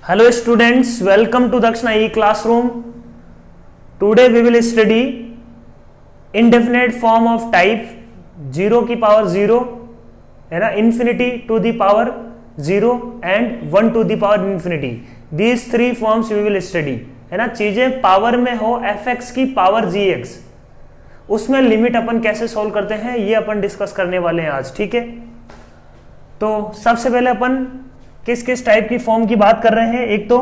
Hello students, welcome to Dakshina E classroom. Today we will study indefinite form of type 0 की power 0 है ना, infinity to the power 0 and 1 to the power infinity. These three forms we will study है ना. चीजें power में हो fx की power gx, उसमें लिमिट अपन कैसे सॉल्व करते हैं ये अपन डिस्कस करने वाले हैं आज. ठीक है, तो सबसे पहले अपन किस किस टाइप की फॉर्म की बात कर रहे हैं. एक तो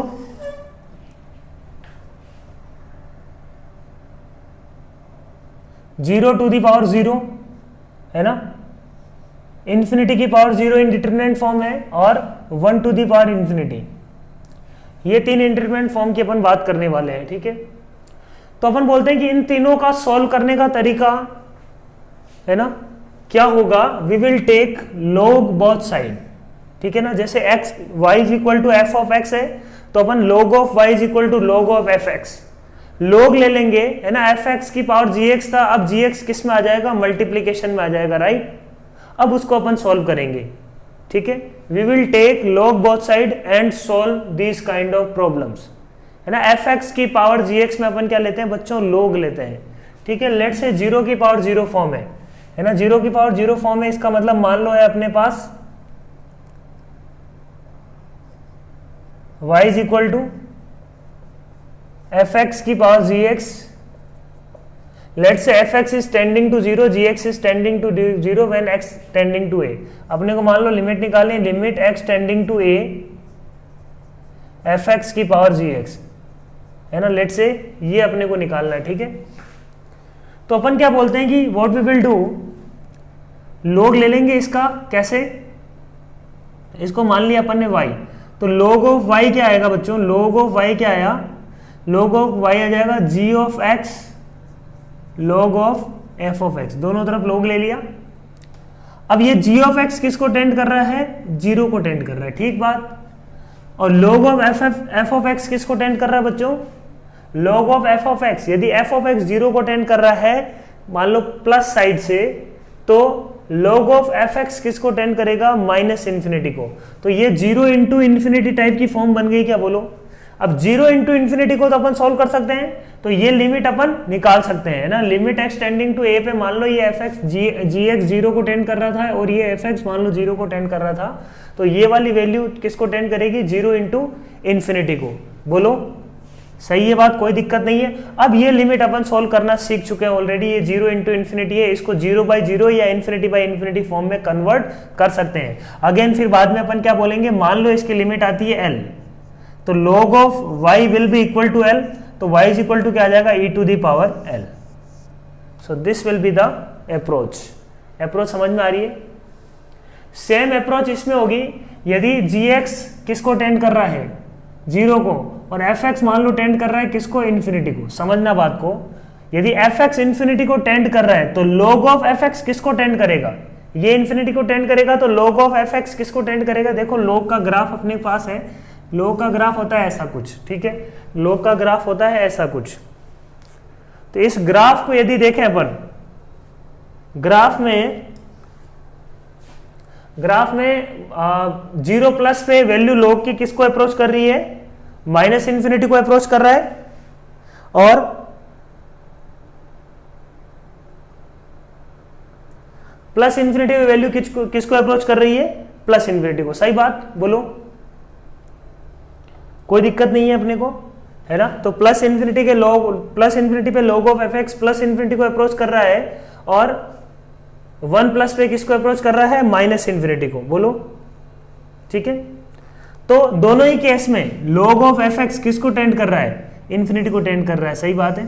zero to the power zero है ना, इंफिनिटी की पावर जीरो इंडिटरमिनेंट फॉर्म है, और 1 टू दी पावर इंफिनिटी. ये तीन इंडिटरमिनेंट फॉर्म की अपन बात करने वाले हैं. ठीक है, तो अपन बोलते हैं कि इन तीनों का सॉल्व करने का तरीका है ना क्या होगा. We will take log both side. ठीक है ना, जैसे x y is equal to f of x है तो अपन log of y is equal to log of f x. log ले लेंगे है ना, एफ एक्स की पावर gx था, अब gx किस में आ जाएगा, मल्टीप्लीकेशन में आ जाएगा. राइट, अब उसको अपन सॉल्व करेंगे. ठीक है, we will take log both side and solve this kind of problems है ना. एफ एक्स की पावर gx में अपन क्या लेते हैं बच्चों, log लेते हैं. ठीक है, लेट से जीरो की पावर जीरो फॉर्म है ना, जीरो की पावर जीरो फॉर्म है. इसका मतलब मान लो है अपने पास y is equal to f x की power g x. Let say f x is tending to zero, g x is tending to zero when x tending to a. अपने को मान लो लिमिट निकालें, limit x tending to a f x की power g x है ना. Late से ये अपने को निकालना है. ठीक है, तो अपन क्या बोलते हैं कि what we will do, log ले लेंगे इसका. कैसे, इसको मान लिया अपन ने y, तो log ऑफ y क्या आएगा बच्चों, log ऑफ y क्या आया, log ऑफ y आ जाएगा g of x log of f of x. दोनों तरफ log ले लिया. अब ये g ऑफ x किसको टेंड कर रहा है, जीरो को टेंड कर रहा है. ठीक बात. और log of f of x किसको टेंड कर रहा है बच्चों, log of f of x. यदि f ऑफ x जीरो को टेंड कर रहा है मान लो प्लस साइड से, तो log ऑफ एफ एक्स किसको टेंड करेगा, माइनस इंफिनिटी को. तो ये जीरो इंटू इंफिनिटी टाइप की फॉर्म बन गई क्या, बोलो. अब जीरो इंटू इंफिनिटी को तो अपन सॉल्व कर सकते हैं, तो ये लिमिट अपन निकाल सकते हैं ना. लिमिट एक्स टेंडिंग टू ए पे मान लो ये एफ एक्स जी एक्स जीरो को टेंड कर रहा था और ये एफ एक्स मान लो जीरो को टेंड कर रहा था, तो ये वाली वैल्यू किसको टेंड करेगी, जीरो इंटू इंफिनिटी को. बोलो सही है बात, कोई दिक्कत नहीं है. अब ये लिमिट अपन सॉल्व करना सीख चुके हैं ऑलरेडी. ये जीरो इंटू इन्फिनिटी है, इसको जीरो बाई जीरो या इन्फिनिटी बाई इन्फिनिटी फॉर्म में कन्वर्ट कर सकते हैं. अगेन फिर बाद में अपन क्या बोलेंगे, मान लो इसकी लिमिट आती है l, तो log of y will be equal to l, तो y इज इक्वल टू क्या आ जाएगा, e to the power l. So this will be the approach. Approach समझ में आ रही है. सेम अप्रोच इसमें होगी यदि gx किसको टेंड कर रहा है, जीरो को, और एफ एक्स मान लो टेंड कर रहा है किसको, इन्फिनिटी को. समझना बात को, यदि एफ एक्स इन्फिनिटी को टेंड कर रहा है तो log ऑफ एफ एक्स किसको टेंड करेगा, ये इन्फिनिटी को टेंड करेगा, तो log ऑफ एफ एक्स किसको टेंड करेगा. देखो log का ग्राफ अपने पास है, log का ग्राफ होता है ऐसा कुछ. ठीक है, log का ग्राफ होता है ऐसा कुछ. तो इस ग्राफ को यदि देखें अपन, ग्राफ में जीरो प्लस पे वैल्यू log की किसको अप्रोच कर रही है, माइनस इंफिनिटी को अप्रोच कर रहा है, और प्लस इंफिनिटी वैल्यू किसको अप्रोच कर रही है, प्लस इंफिनिटी को. सही बात, बोलो कोई दिक्कत नहीं है अपने को है ना. तो प्लस इंफिनिटी के प्लस इंफिनिटी पे log of f x plus infinity को अप्रोच कर रहा है, और वन प्लस पे किसको अप्रोच कर रहा है, माइनस इंफिनिटी को. बोलो ठीक है. तो दोनों ही केस में log ऑफ एफ एक्स किसको टेंड कर रहा है, इंफिनिटी को टेंड कर रहा है. सही बात है,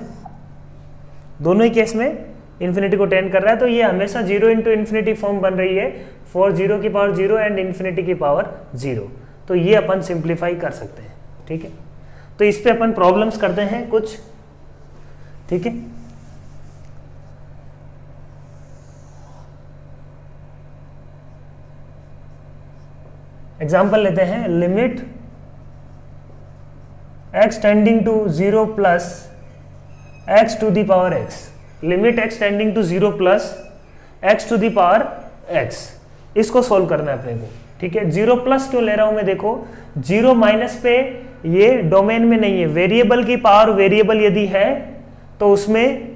दोनों ही केस में इंफिनिटी को टेंड कर रहा है. तो ये हमेशा जीरो इंटू इंफिनिटी फॉर्म बन रही है फॉर जीरो की पावर जीरो एंड इंफिनिटी की पावर जीरो. तो ये अपन सिंप्लीफाई कर सकते हैं. ठीक है, तो इस पे अपन प्रॉब्लम्स करते हैं कुछ. ठीक है, एग्जाम्पल लेते हैं. Limit x tending to zero plus x to the power x. Limit x tending to zero plus x to the power x, इसको सोल्व करना है अपने को. ठीक है। 0 प्लस क्यों ले रहा हूं मैं, देखो 0 माइनस पे ये डोमेन में नहीं है। वेरिएबल की पावर वेरिएबल यदि है तो उसमें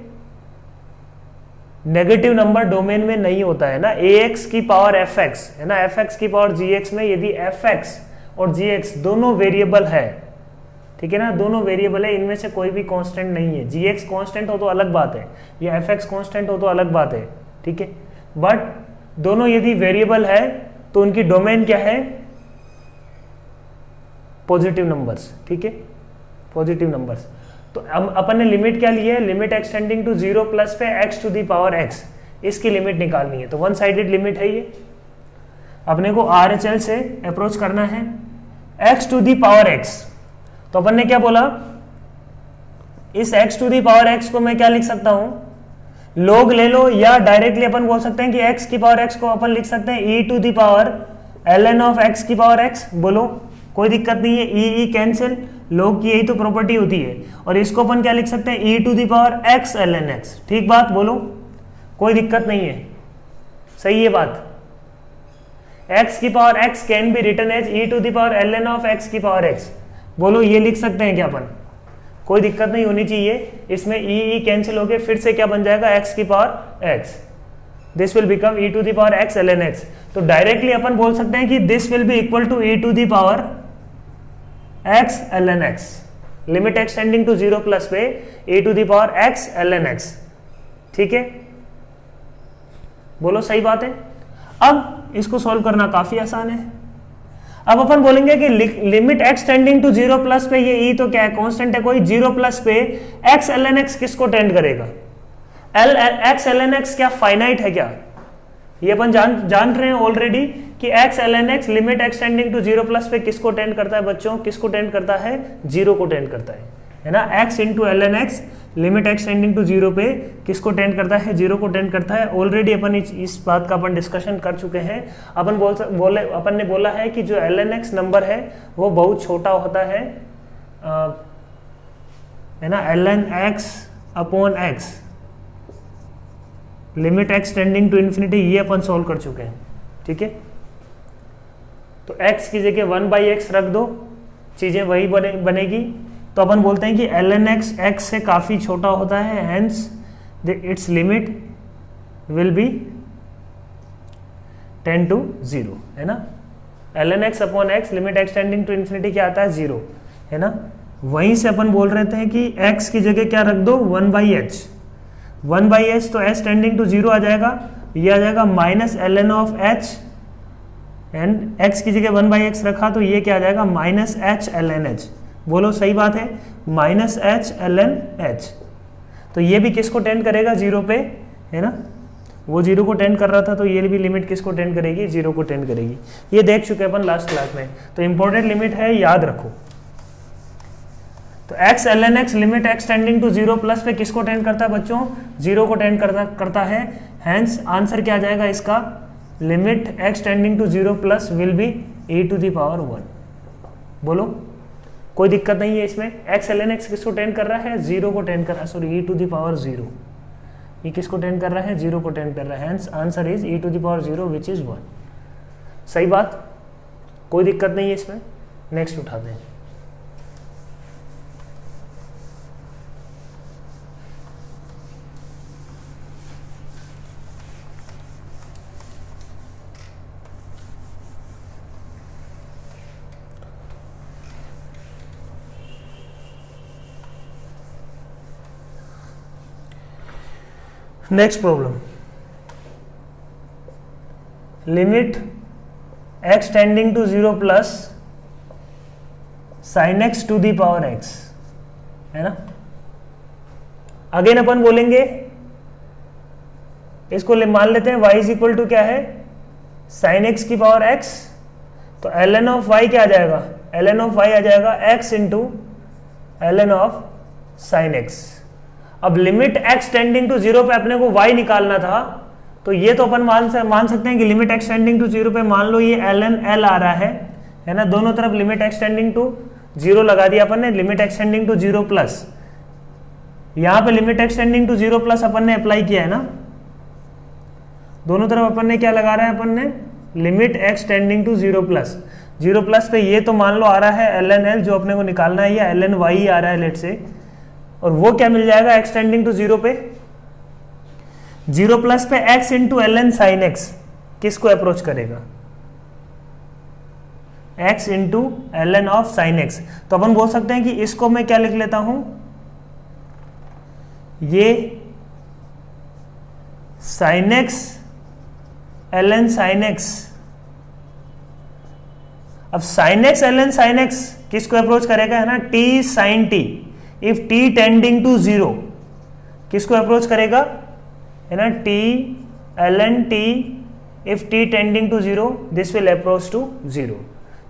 नेगेटिव नंबर डोमेन में नहीं होता है ना। ax की पावर fx है ना, fx की पावर gx में यदि fx और gx दोनों वेरिएबल है, ठीक है ना, दोनों वेरिएबल है, इनमें से कोई भी कांस्टेंट नहीं है। gx कांस्टेंट हो तो अलग बात है, या fx कांस्टेंट हो तो अलग बात है, ठीक है। बट दोनों यदि वेरिएबल है तो उनकी डोमेन क्या है, पॉजिटिव नंबर्स, ठीक है, पॉजिटिव नंबर्स। तो अपन ने लिमिट क्या ली है, लिमिट एक्सटेंडिंग टू 0 प्लस पे x to the power x, इसकी लिमिट निकालनी है। तो वन साइडेड लिमिट है ये, अपने को RHL से अप्रोच करना है x to the power x। तो अपन ने क्या बोला, इस x to the power x को मैं क्या लिख सकता हूं, log ले लो, या डायरेक्टली अपन बोल सकते हैं कि x की पावर x को अपन लिख सकते हैं e to the power ln of x की पावर x। बोलो कोई दिक्कत नहीं है, e कैंसिल, log की यही तो प्रॉपर्टी होती है। और इसको अपन क्या लिख सकते हैं, e to the power x ln x, ठीक बात, बोलो कोई दिक्कत नहीं है, सही है बात। x की power x can be written as e to the power ln of x की पावर x, बोलो ये लिख सकते हैं क्या अपन, कोई दिक्कत नहीं होनी चाहिए। इसमें e कैंसिल हो गए, फिर से क्या बन जाएगा, x की power x, this will become e to the power x ln x। तो डायरेक्टली अपन बोल सकते हैं कि this will be equal to e to the power x ln x, limit extending to 0 plus पे e to the power x ln x, ठीक है, बोलो सही बात है। अब इसको सॉल्व करना काफी आसान है। अब अपन बोलेंगे कि लिमिट एक्सटेंडिंग टू 0 प्लस पे, ये e तो क्या है, कांस्टेंट है कोई, 0 प्लस पे x ln x किसको टेंड करेगा, x ln x क्या फाइनाइट है क्या, ये अपन जान रहे हैं ऑलरेडी कि x ln x limit extending to 0 plus पे किसको टेंड करता है बच्चों, किसको टेंड करता है, 0 को टेंड करता है ना। x into ln x limit extending to 0 पे किसको टेंड करता है, 0 को टेंड करता है। ऑलरेडी अपन इस बात का अपन डिस्कशन कर चुके हैं। अपन ने बोला है कि जो ln x नंबर है वो बहुत छोटा होता है ना, ln x upon x limit extending to infinity, ये अपन सोल्व कर चुके हैं, ठीक है। तो x की जगह 1/x रख दो, चीजें वही बनेगी। तो अपन बोलते हैं कि ln x x से काफी छोटा होता है, hence its limit will be tend to 0, है ना। ln x upon x limit extending to infinity क्या आता है, 0, है ना। वहीं से अपन बोल रहे थे कि x की जगह क्या रख दो, 1/h, 1/h तो h टेंडिंग टू 0 आ जाएगा, ये आ जाएगा minus ln of h, and x की जगह 1/x रखा तो ये क्या आ जाएगा, माइनस h ln h, बोलो सही बात है, माइनस h ln h। तो ये भी किसको टेंड करेगा, 0 पे, है ना, वो 0 को टेंड कर रहा था, तो ये भी लिमिट किसको टेंड करेगी, 0 को टेंड करेगी। ये देख चुके अपन लास्ट क्लास में, तो इंपॉर्टेंट लिमिट है, याद रखो। तो x ln x limit extending to 0 plus पे किसको टेंड करता है बच्चों, 0 को टेंड करता है, हेंस आंसर क्या आ जाएगा इसका, limit extending to 0 plus will be e to the power 1। बोलो कोई दिक्कत नहीं है इसमें। x ln x किसको टेंड कर रहा है, 0 को टेंड कर रहा है, sorry e to the power 0, ये किसको टेंड कर रहा है, 0 को टेंड कर रहा है, hence answer is e to the power 0 which is 1। सही बात, कोई दिक्कत नहीं है इसमें। नेक्स्ट उठाते हैं। Next problem, limit x tending to 0 plus sine x to the power x, है ना। अगेन अपन बोलेंगे, इसको मान लेते हैं y इज इक्वल टू क्या है, साइन x की पावर x, तो ln ऑफ y क्या आ जाएगा, ln ऑफ y आ जाएगा x into ln of sine x। अब लिमिट x टेंडिंग टू 0 पे अपने को y निकालना था, तो ये तो अपन मान सकते हैं कि लिमिट x टेंडिंग टू 0 पे मान लो ये ln l आ रहा है ना, दोनों तरफ लिमिट x टेंडिंग टू 0 लगा दिया अपन ने, limit x tending to 0 plus, यहाँ पे limit x tending to 0 plus अपन ने अप्लाई किया है ना, दोनों तरफ अपन ने क्या लगा रहा है, अपन ने limit x tending to 0 plus पे ये तो मान लो आ रहा है ln l जो अपने को निकालना है, या ln y आ रहा है लेट से, और वो क्या मिल जाएगा x टेंडिंग टू 0 पे 0 प्लस पे x into ln sine x किसको अप्रोच करेगा, x into ln of sine x। तो अपन बोल सकते हैं कि इसको मैं क्या लिख लेता हूं, ये sine x ln sine x। अब sine x ln sine x किसको अप्रोच करेगा, है ना, t sine t if t tending to 0 किसको अप्रोच करेगा, है ना, t ln t if t tending to 0 this will approach to 0।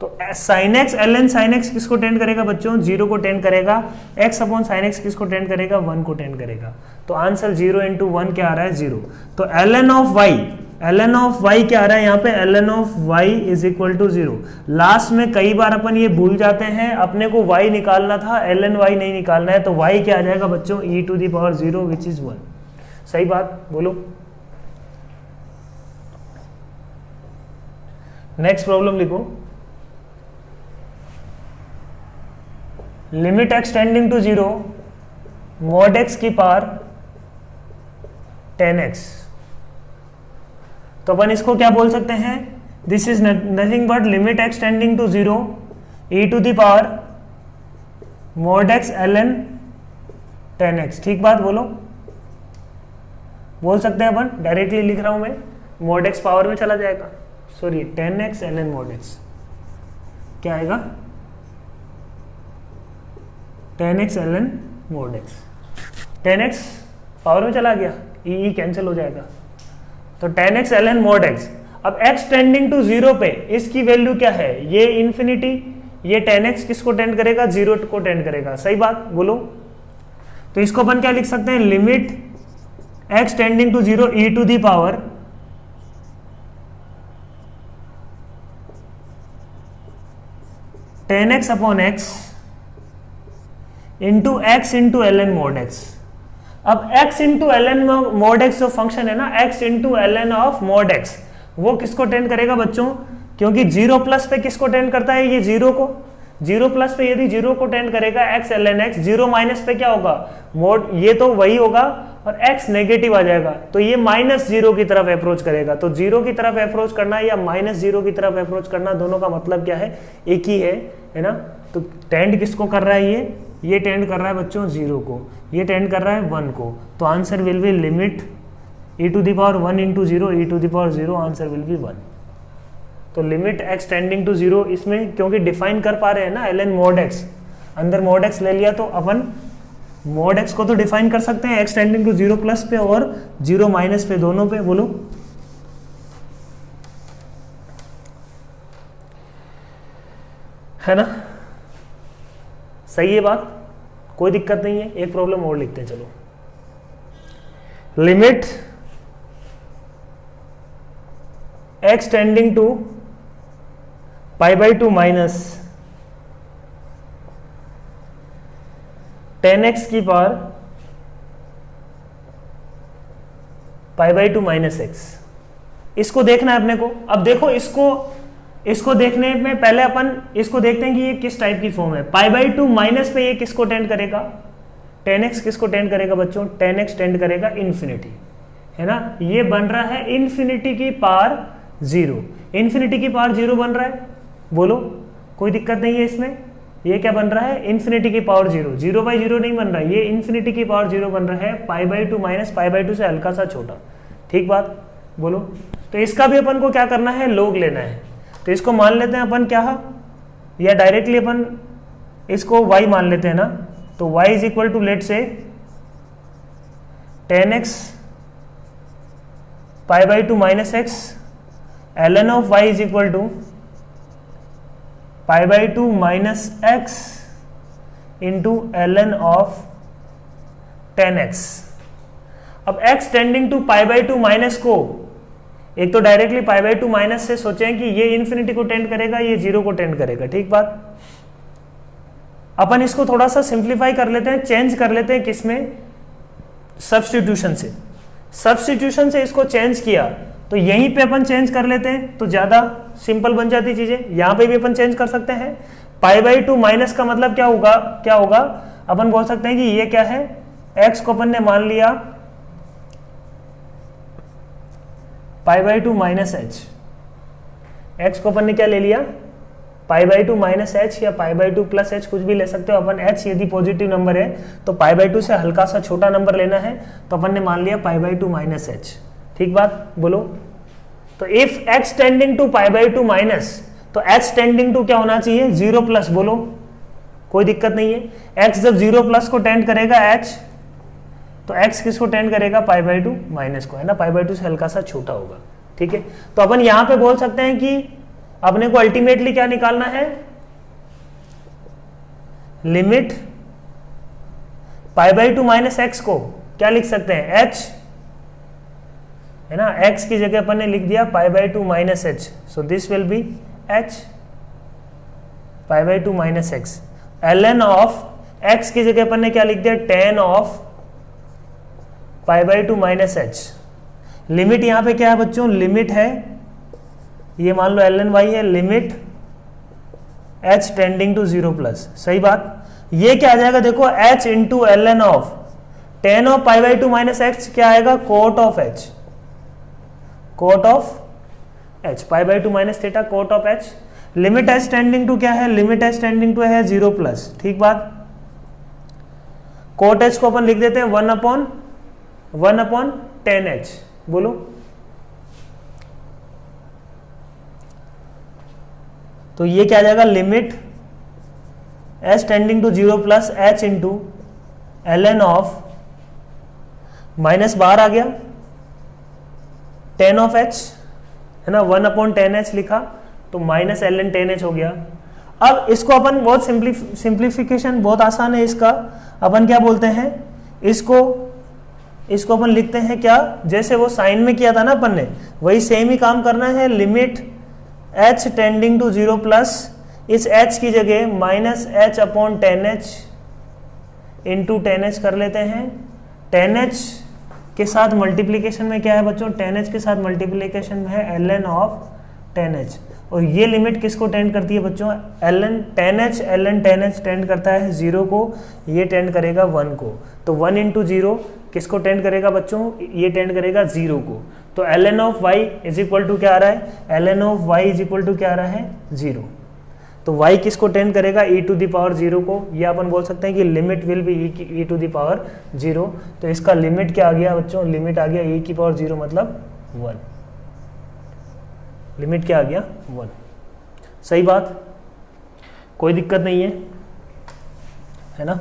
तो sine x ln sine x किसको टेंड करेगा बच्चों, 0 को टेंड करेगा, x अपॉन साइन x किसको टेंड करेगा, 1 को टेंड करेगा। तो आंसर 0 इंटू 1 क्या आ रहा है, 0। तो ln ऑफ y क्या आ रहा है यहाँ पे, ln of y is equal to 0। Last में कई बार अपन ये भूल जाते हैं, अपने को y निकालना था, ln y नहीं निकालना है, तो y क्या आ जाएगा बच्चों, e to the power 0 which is 1। सही बात बोलो। नेक्स्ट प्रॉब्लम लिखो, limit x tending to 0 mod x की पावर 10x। तो अपन इसको क्या बोल सकते हैं, this is nothing but limit x tending to 0 e to the power mod x ln 10x। ठीक बात बोलो, बोल सकते हैं अपन, डायरेक्टली लिख रहा हूं मैं, मॉड x पावर में चला जाएगा, sorry 10x ln mod x क्या आएगा, 10x ln mod x। 10x power में चला गया, ई कैंसिल हो जाएगा, तो 10x ln mod x। अब x टेंडिंग टू 0 पे इसकी वैल्यू क्या है, ये इंफिनिटी, ये 10x किसको टेंड करेगा, 0 को टेंड करेगा। सही बात बोलो। तो इसको अपन क्या लिख सकते हैं, limit x tending to 0 e to the power ten x upon x into x into ln mod x। अब x into ln mod x जो फंक्शन है ना, x into ln of mod x, वो किसको टेंड करेगा बच्चों, क्योंकि 0 plus पे किसको टेंड करता है, ये 0 को, 0 प्लस पे यदि 0 को टेंड करेगा x ln x, 0 माइनस पे क्या होगा मोड, ये तो वही होगा और x नेगेटिव आ जाएगा, तो ये -0 की तरफ अप्रोच करेगा। तो 0 की तरफ अप्रोच करना या -0 की तरफ अप्रोच करना, दोनों का मतलब क्या है, एक ही है ना। तो टेंड किसको कर रहा है, ये टेंड कर रहा है बच्चों 0 को, ये टेंड कर रहा है 1 को। तो answer will be limit e to the power 1 into 0 e to the power 0, answer will be 1। तो लिमिट x टेंडिंग टू 0, इसमें क्योंकि डिफाइन कर पा रहे हैं ना ln mod x, अंदर mod x ले लिया तो अपन mod x को तो डिफाइन कर सकते हैं x टेंडिंग टू 0 प्लस पे और 0 माइनस पे, दोनों पे। बोलो है ना, सही है बात, कोई दिक्कत नहीं है। एक प्रॉब्लम और लिखते हैं, चलो। Limit x tending to π/2 minus 10x की पावर π/2 माइनस x, इसको देखना है अपने को। अब देखो इसको देखने में पहले अपन इसको देखते हैं कि ये किस टाइप की फॉर्म है। π/2 माइनस पे ये किसको टेंड करेगा, 10x किसको टेंड करेगा बच्चों, 10x टेंड करेगा इन्फिनिटी, है ना। ये बन रहा है इन्फिनिटी की पावर 0, इन्फिनिटी की पावर 0 बन रहा है, बोलो कोई दिक्कत नहीं है इसमें। ये क्या बन रहा है, इन्फिनिटी की पावर 0, 0/0 नहीं बन रहा है, ये इन्फिनिटी की पावर 0 बन रहा है, π/2 माइनस π/2 से हल्का सा छोटा। ठीक बात बोलो। तो इसका भी अपन को क्या करना है, लोग लेना है। तो इसको मान लेते हैं अपन क्या, या डायरेक्टली अपन इसको y मान लेते हैं ना। तो y is equal to let say 10x π/2 minus x, ln of y is equal to π/2 minus x into ln of 10x। अब x टेंडिंग टू π/2 माइनस को एक तो डायरेक्टली π/2 माइनस से सोचें कि ये इन्फिनिटी को टेंड करेगा, ये 0 को टेंड करेगा। ठीक बात। अपन इसको थोड़ा सा सिंप्लीफाई कर लेते हैं, चेंज कर लेते हैं किसमें, सब्स्टिट्यूशन से। सब्स्टिट्यूशन से इसको चेंज किया तो यहीं पे अपन चेंज कर लेते हैं तो ज्यादा सिंपल बन जाती चीजें। यहां पे भी अपन चेंज कर सकते हैं। π/2 माइनस का मतलब क्या होगा, अपन बोल सकते हैं कि ये क्या है, x को अपन ने मान लिया π/2 माइनस एच, x को अपन ने क्या ले लिया π/2 माइनस एच या π/2 प्लस एच, कुछ भी ले सकते हो अपन। h यदि पॉजिटिव नंबर है तो π/2 से हल्का सा छोटा नंबर लेना है, तो अपन ने मान लिया π/2 माइनस एच। ठीक बात बोलो। तो if x tending to π/2 minus, तो h टेंडिंग टू क्या होना चाहिए, 0 प्लस। बोलो कोई दिक्कत नहीं है। x जब 0 प्लस को टेंड करेगा h, तो x किसको टेंड करेगा, π/2 माइनस को, है ना, π/2 से हल्का सा छोटा होगा। ठीक है, तो अपन यहां पे बोल सकते हैं कि अपने को अल्टीमेटली क्या निकालना है, लिमिट π/2 माइनस एक्स को क्या लिख सकते हैं, h, है ना, x की जगह अपन ने लिख दिया π/2 minus H, so this will be h π/2 minus X. ln of x की जगह अपन ने क्या लिख दिया, tan of π/2 minus H. Limit यहां पे क्या है बच्चों, लिमिट है, ये मान लो ln y है, limit h tending to 0 plus. सही बात। ये क्या आ जाएगा देखो, h into ln of tan of π/2 minus X क्या आएगा, cot of h, coat of h, π/2 minus theta cot of h। Limit h tending to क्या है, लिमिट h टेंडिंग टू है 0 प्लस। ठीक बात। कोट h को अपन लिख देते हैं 1/1 tan h। बोलो तो ये क्या आ जाएगा, limit h tending to 0 plus h into ln of, minus बाहर आ गया, tan ऑफ h, है ना, 1/tan h लिखा तो माइनस ln tan h हो गया। अब इसको अपन बहुत सिंप्लीफिकेशन बहुत आसान है इसका, अपन क्या बोलते हैं, इसको अपन लिखते हैं क्या, जैसे वो साइन में किया था ना अपन ने, वही सेम ही काम करना है। Limit h tending to 0 plus, इस h की जगह minus h/tan h into tan h कर लेते हैं। tan h के साथ मल्टीप्लीकेशन में क्या है बच्चों, tan h के साथ मल्टीप्लीकेशन में है ln ऑफ tan h, और ये लिमिट किसको टेंड करती है बच्चों, ln tan h टेंड करता है 0 को, ये टेंड करेगा 1 को, तो 1 इंटू 0 किसको टेंड करेगा बच्चों, ये टेंड करेगा 0 को। तो ln of y is equal to क्या आ रहा है, ln of y is equal to क्या आ रहा है, 0। तो y किसको टेंड करेगा, e⁻0 को, ये अपन बोल सकते हैं कि लिमिट विल बी e⁻0। तो इसका लिमिट क्या आ गया बच्चों, लिमिट आ गया e⁻0 मतलब 1, लिमिट क्या आ गया 1। सही बात, कोई दिक्कत नहीं है ना।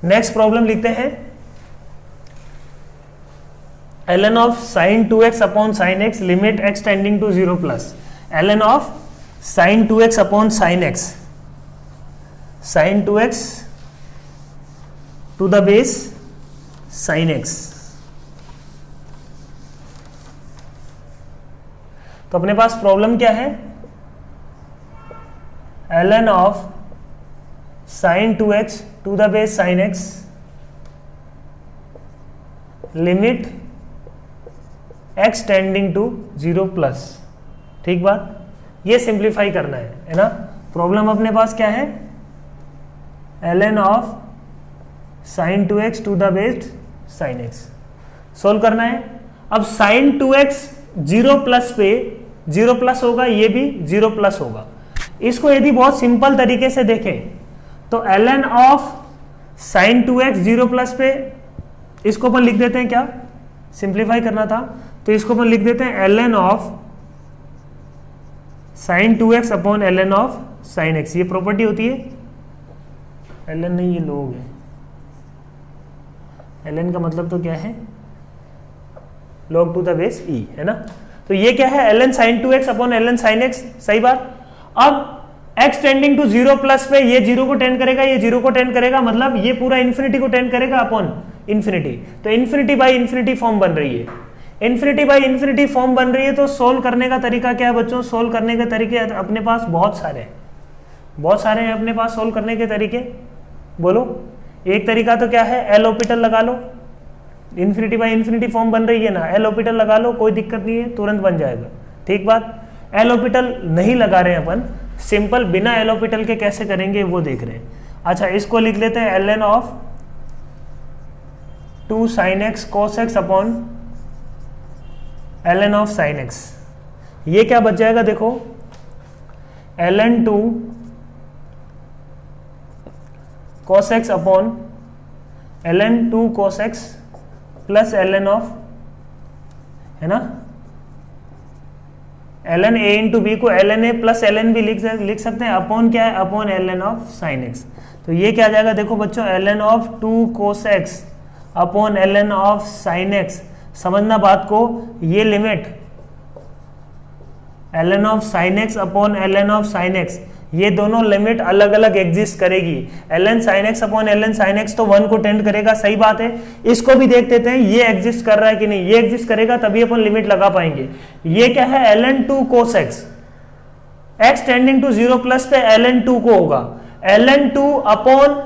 नेक्स्ट प्रॉब्लम लिखते हैं, ln of sin 2x upon sin x, limit x tending to 0 plus, ln of sin 2x upon sin x, sin 2x to the base sin x। तो अपने पास प्रॉब्लम क्या है, ln of sin 2x to the base sin x, limit x tending to 0 plus. ठीक बात, ये simplify करना है ना। प्रॉब्लम अपने पास क्या है, ln of sin 2x to the base sin x solve करना है। अब sin 2x 0 प्लस पे 0 प्लस होगा, ये भी 0 प्लस होगा। इसको यदि बहुत सिंपल तरीके से देखें तो ln of sin 2x 0 plus पे, इसको अपन लिख देते हैं, क्या सिंप्लीफाई करना था तो इसको अपन लिख देते हैं ln of sin 2x upon ln of sin x। ये प्रॉपर्टी होती है, ln नहीं ये लोग है, ln का मतलब तो क्या है, log to the base e, है ना। तो ये क्या है, ln sin 2x upon ln sin x। सही बात। अब x टेंडिंग टू 0 प्लस पे ये 0 को टेंड करेगा, ये 0 को टेंड करेगा, मतलब ये पूरा इन्फिनिटी को टेंड करेगा अपॉन इन्फिनिटी, तो इन्फिनिटी बाई इन्फिनिटी फॉर्म बन रही है, इन्फिनिटी बाई इन्फिनिटी फॉर्म बन रही है। तो सोल्व करने का तरीका क्या है बच्चों, सोल्व करने के तरीके अपने पास बहुत सारे हैं अपने पास सोल्व करने के तरीके। बोलो, एक तरीका तो क्या है, एल ऑपिटल लगा लो, इन्फिनिटी बाई इन्फिनिटी फॉर्म बन रही है ना, एल ऑर्बिटल लगा लो, कोई दिक्कत नहीं है, तुरंत बन जाएगा। ठीक बात। एल ऑर्बिटल नहीं लगा रहे हैं अपन, सिंपल बिना एल ऑर्बिटल के कैसे करेंगे वो देख रहे हैं। अच्छा, इसको लिख लेते हैं ln of 2 sin x cos x upon ln of sin x। ये क्या बच जाएगा देखो, ln 2 cos x upon ln 2 cos x plus ln of, है ना, ln a इंटू बी को ln a plus ln b लिख सकते हैं, अपॉन क्या है, upon ln of sin x। तो ये क्या आ जाएगा देखो बच्चों, ln of 2 cos x upon ln of sin x। समझना बात को, ये limit ln of sin x upon ln of sin x, ये दोनों लिमिट अलग अलग एग्जिस्ट करेगी। ln sin x upon ln sin x तो 1 को टेंड करेगा, सही बात है। इसको भी देख देते हैं ये एग्जिस्ट कर रहा है कि नहीं, ये एग्जिस्ट करेगा तभी अपन लिमिट लगा पाएंगे। ये क्या है, ln 2 cos x, x tending to 0 plus पे ln 2 को होगा, ln 2 upon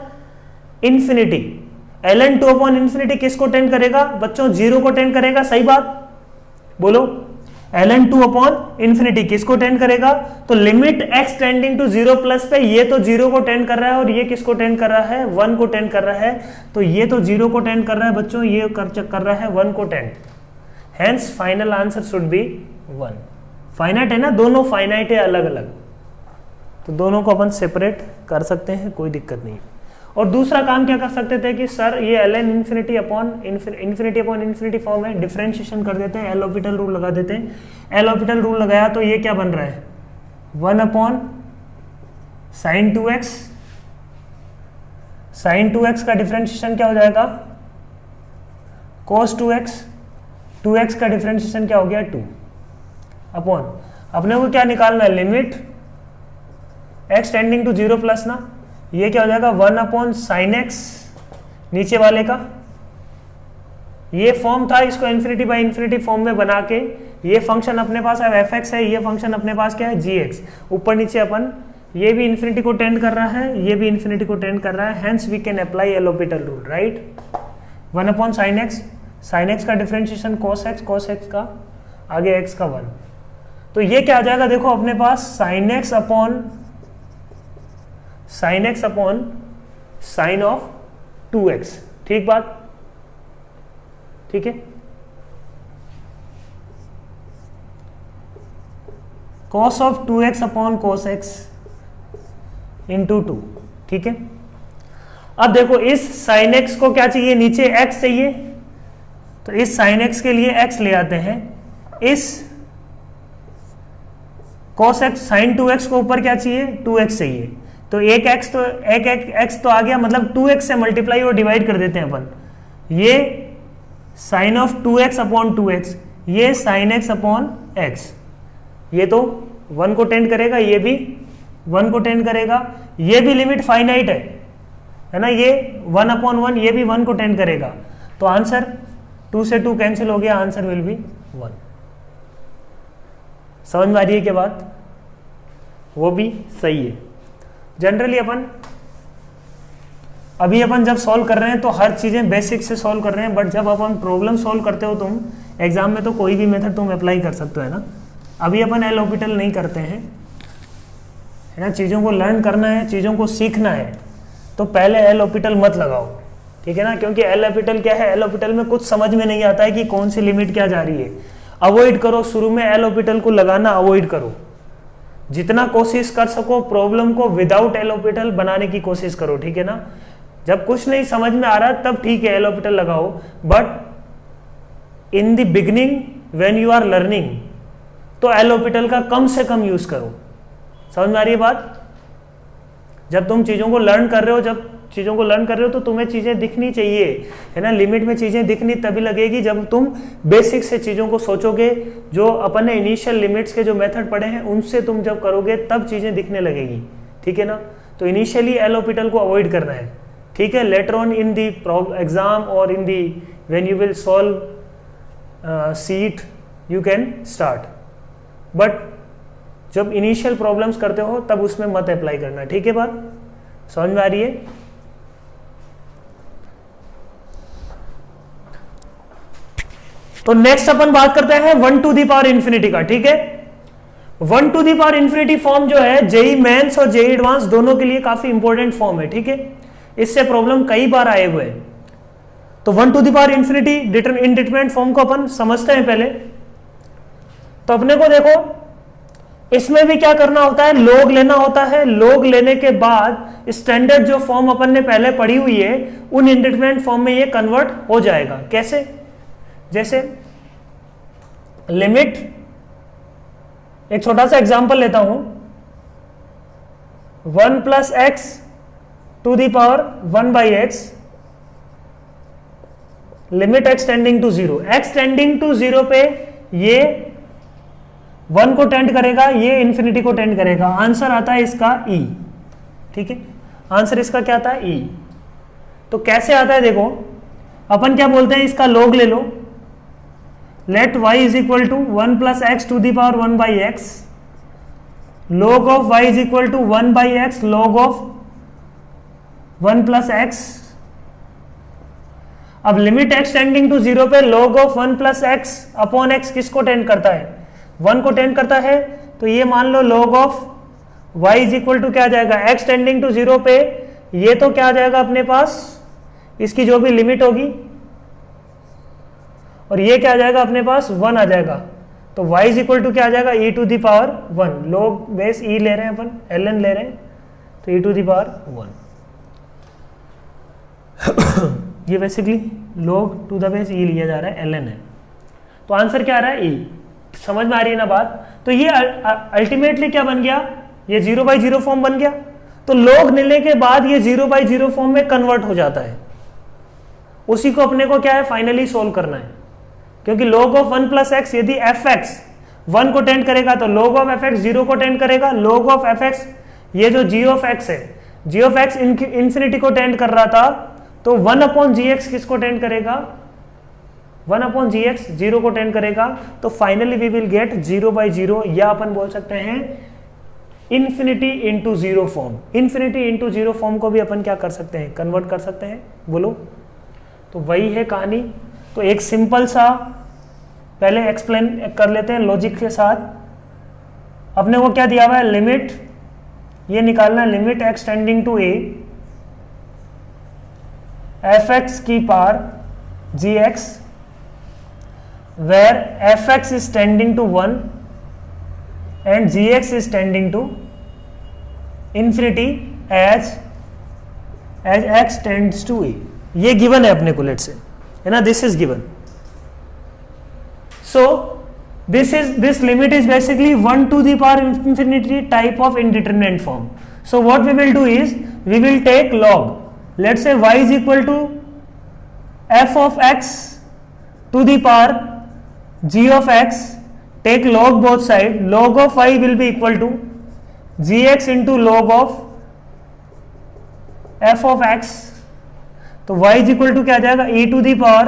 infinity. ln 2 upon infinity किसको टेंड करेगा बच्चों, 0 को टेंड करेगा, सही बात बोलो। ln 2 अपॉन इंफिनिटी किसको टेंड करेगा, तो limit x tending to 0 plus पे ये तो 0 को टेंड कर रहा है और ये किसको टेंड कर रहा है, 1 को टेंड कर रहा है। तो ये तो 0 को टेंड कर रहा है बच्चों, ये कर रहा है 1 को tend, hence final answer should B 1। Finite है ना, दोनों फाइनाइट है अलग अलग, तो दोनों को अपन सेपरेट कर सकते हैं, कोई दिक्कत नहीं। और दूसरा काम क्या कर सकते थे कि सर ये ln infinity upon infinity form है, डिफरेंशिएशन कर देते हैं, एल ऑर्बिटल रूल लगा देते हैं। एल ऑर्बिटल रूल लगाया तो ये क्या बन रहा है, 1 अपॉन साइन 2x, साइन 2x का डिफरेंशिएशन क्या हो जाएगा, cos 2x, 2x का डिफरेंशिएशन क्या हो गया 2 अपॉन, अपने को क्या निकालना है, limit x tending to 0 plus ना, ये क्या हो जाएगा 1 अपॉन साइन एक्स, नीचे वाले का ये फॉर्म था, इसको इन्फिनिटी बाई इन्फिनिटी फॉर्म में बना के, ये फंक्शन अपने पास अब एफ एक्स है, ये फंक्शन अपने पास क्या है जी एक्स, ऊपर नीचे अपन, ये भी इन्फिनिटी को टेंड कर रहा है, ये भी इन्फिनिटी को टेंड कर रहा है, hence we can apply L Hospital rule, right. 1 अपॉन साइन एक्स का डिफरेंशिएशन cos x का आगे x का 1, तो ये क्या आ जाएगा देखो अपने पास sine x upon sine of 2x। ठीक बात, ठीक है, cos of 2x upon cos x into 2। ठीक है, अब देखो इस sin x को क्या चाहिए, नीचे x चाहिए, तो इस sin x के लिए x ले आते हैं, इस cos x sin 2x को ऊपर क्या चाहिए 2x चाहिए, तो एक x तो आ गया, मतलब 2x से मल्टीप्लाई और डिवाइड कर देते हैं अपन, ये sign of 2x upon 2x, ये साइन x अपॉन x, ये तो 1 को टेंड करेगा, ये भी 1 को टेंड करेगा, ये भी लिमिट फाइनाइट है ना, ये 1 अपॉन 1, ये भी 1 को टेंड करेगा, तो आंसर 2 से 2 कैंसिल हो गया, आंसर विल बी 1। समझ में आ रही है क्या बात, वो भी सही है। जनरली अपन जब सॉल्व कर रहे हैं तो हर चीजें बेसिक से सॉल्व कर रहे हैं, बट जब अपन प्रॉब्लम सॉल्व करते हो तुम एग्जाम में, तो कोई भी मेथड तुम अप्लाई कर सकते हो, है ना। अभी अपन एल ऑर्बिटल नहीं करते हैं, है ना, चीज़ों को लर्न करना है, चीज़ों को सीखना है, तो पहले एल ऑर्बिटल मत लगाओ, ठीक है ना, क्योंकि एल ऑर्बिटल क्या है, एल ऑर्बिटल में कुछ समझ में नहीं आता है कि कौन सी लिमिट क्या जा रही है। अवॉइड करो, शुरू में एल ऑर्बिटल को लगाना अवॉइड करो, जितना कोशिश कर सको प्रॉब्लम को विदाउट एल ऑर्बिटल बनाने की कोशिश करो, ठीक है ना। जब कुछ नहीं समझ में आ रहा तब ठीक है एल ऑर्बिटल लगाओ, but in the beginning when you are learning तो एल ऑर्बिटल का कम से कम यूज करो। समझ में आ रही है बात, जब तुम चीजों को लर्न कर रहे हो तो तुम्हें चीजें दिखनी चाहिए, है ना, लिमिट में चीजें दिखनी तभी लगेगी जब तुम बेसिक से चीजों को सोचोगे, जो अपन ने इनिशियल लिमिट्स के जो मेथड पढ़े हैं उनसे तुम जब करोगे तब चीजें दिखने लगेगी, ठीक है ना। तो इनिशियली एल ऑर्बिटल को अवॉइड करना है, ठीक है। Later on in the exam और in the when you will solve seat you can start, but जब इनिशियल प्रॉब्लम्स करते हो तब उसमें मत अप्लाई करना, ठीक है। बात समझ में आ रही है। तो नेक्स्ट अपन बात करते हैं 1 टू दी पावर इंफिनिटी का, ठीक है। 1 to the power infinity form जो है जेई मेंस और जेई एडवांस दोनों के लिए काफी इंपॉर्टेंट फॉर्म है, ठीक है। इससे प्रॉब्लम कई बार आए हुए हैं। तो 1 to the power infinity indeterminate form को अपन समझते हैं पहले। तो अपने को देखो इसमें भी क्या करना होता है, लॉग लेना होता है। लॉग लेने के बाद स्टैंडर्ड जो फॉर्म अपन ने पहले पढ़ी हुई है उन इंडिटरमिनेट फॉर्म में ये कन्वर्ट हो जाएगा। कैसे? जैसे लिमिट, एक छोटा सा एग्जांपल लेता हूं, 1 plus x to the power 1 by x, limit x tending to 0। X tending to 0 पे ये 1 को टेंड करेगा, ये इंफिनिटी को टेंड करेगा। आंसर आता है इसका ई, ठीक है। आंसर इसका क्या आता है? ई। तो कैसे आता है देखो, अपन क्या बोलते हैं, इसका लॉग ले लो। Let y is equal to 1 plus x to the power 1 by x, log of y is equal to 1 by x log of 1 plus x. अब लिमिट x टेंडिंग टू 0 पे log of 1 plus x upon x किसको tend करता है? 1 को tend करता है। तो ये मान लो log of y is equal to क्या आ जाएगा, x टेंडिंग टू 0 पे ये तो क्या आ जाएगा अपने पास, इसकी जो भी लिमिट होगी, और ये क्या आ जाएगा अपने पास 1 आ जाएगा। तो y इज इक्वल टू क्या आ जाएगा, e to the power 1। Log base e ले रहे हैं अपन, ln ले रहे हैं, तो e टू दी पावर 1। ये basically log to the base e लिया जा रहा है, ln है। तो आंसर क्या आ रहा है? e। समझ में आ रही है ना बात? तो ये अल्टीमेटली क्या बन गया, ये 0/0 फॉर्म बन गया। तो log लेने के बाद ये 0/0 फॉर्म में कन्वर्ट हो जाता है। उसी को अपने को क्या है, फाइनली सोल्व करना है। क्योंकि log ऑफ 1 प्लस एक्स, यदि एफ एक्स 1 को टेंड करेगा तो log ऑफ एफ एक्स 0 को टेंड करेगा। log ऑफ एफ एक्स, ये जो g ऑफ एक्स है, g ऑफ एक्स इंफिनिटी को टेंड कर रहा था, तो 1 अपॉन जी एक्स किसको टेंड करेगा, 1 अपॉन जी एक्स 0 को टेंड करेगा। तो फाइनली वी विल गेट 0/0, या अपन बोल सकते हैं infinity into 0 form. Infinity into 0 form को भी अपन क्या कर सकते हैं, कन्वर्ट कर सकते हैं, बोलो। तो वही है कहानी। तो एक सिंपल सा पहले एक्सप्लेन कर लेते हैं लॉजिक के साथ। अपने को क्या दिया हुआ है, लिमिट, ये निकालना है, limit x tending to a f x की power g x, where f x is tending to 1 and g x is tending to infinity as x tends to a. ये गिवन है अपने को, लेट से, है ना, this is given. So this limit is basically 1 to the power infinity type of indeterminate form. So what we will do is we will take log, let's say y is equal to f of x to the power g of x, take log both side, log of y will be equal to gx into log of f of x। तो y is equal to क्या आ जाएगा, e to the power,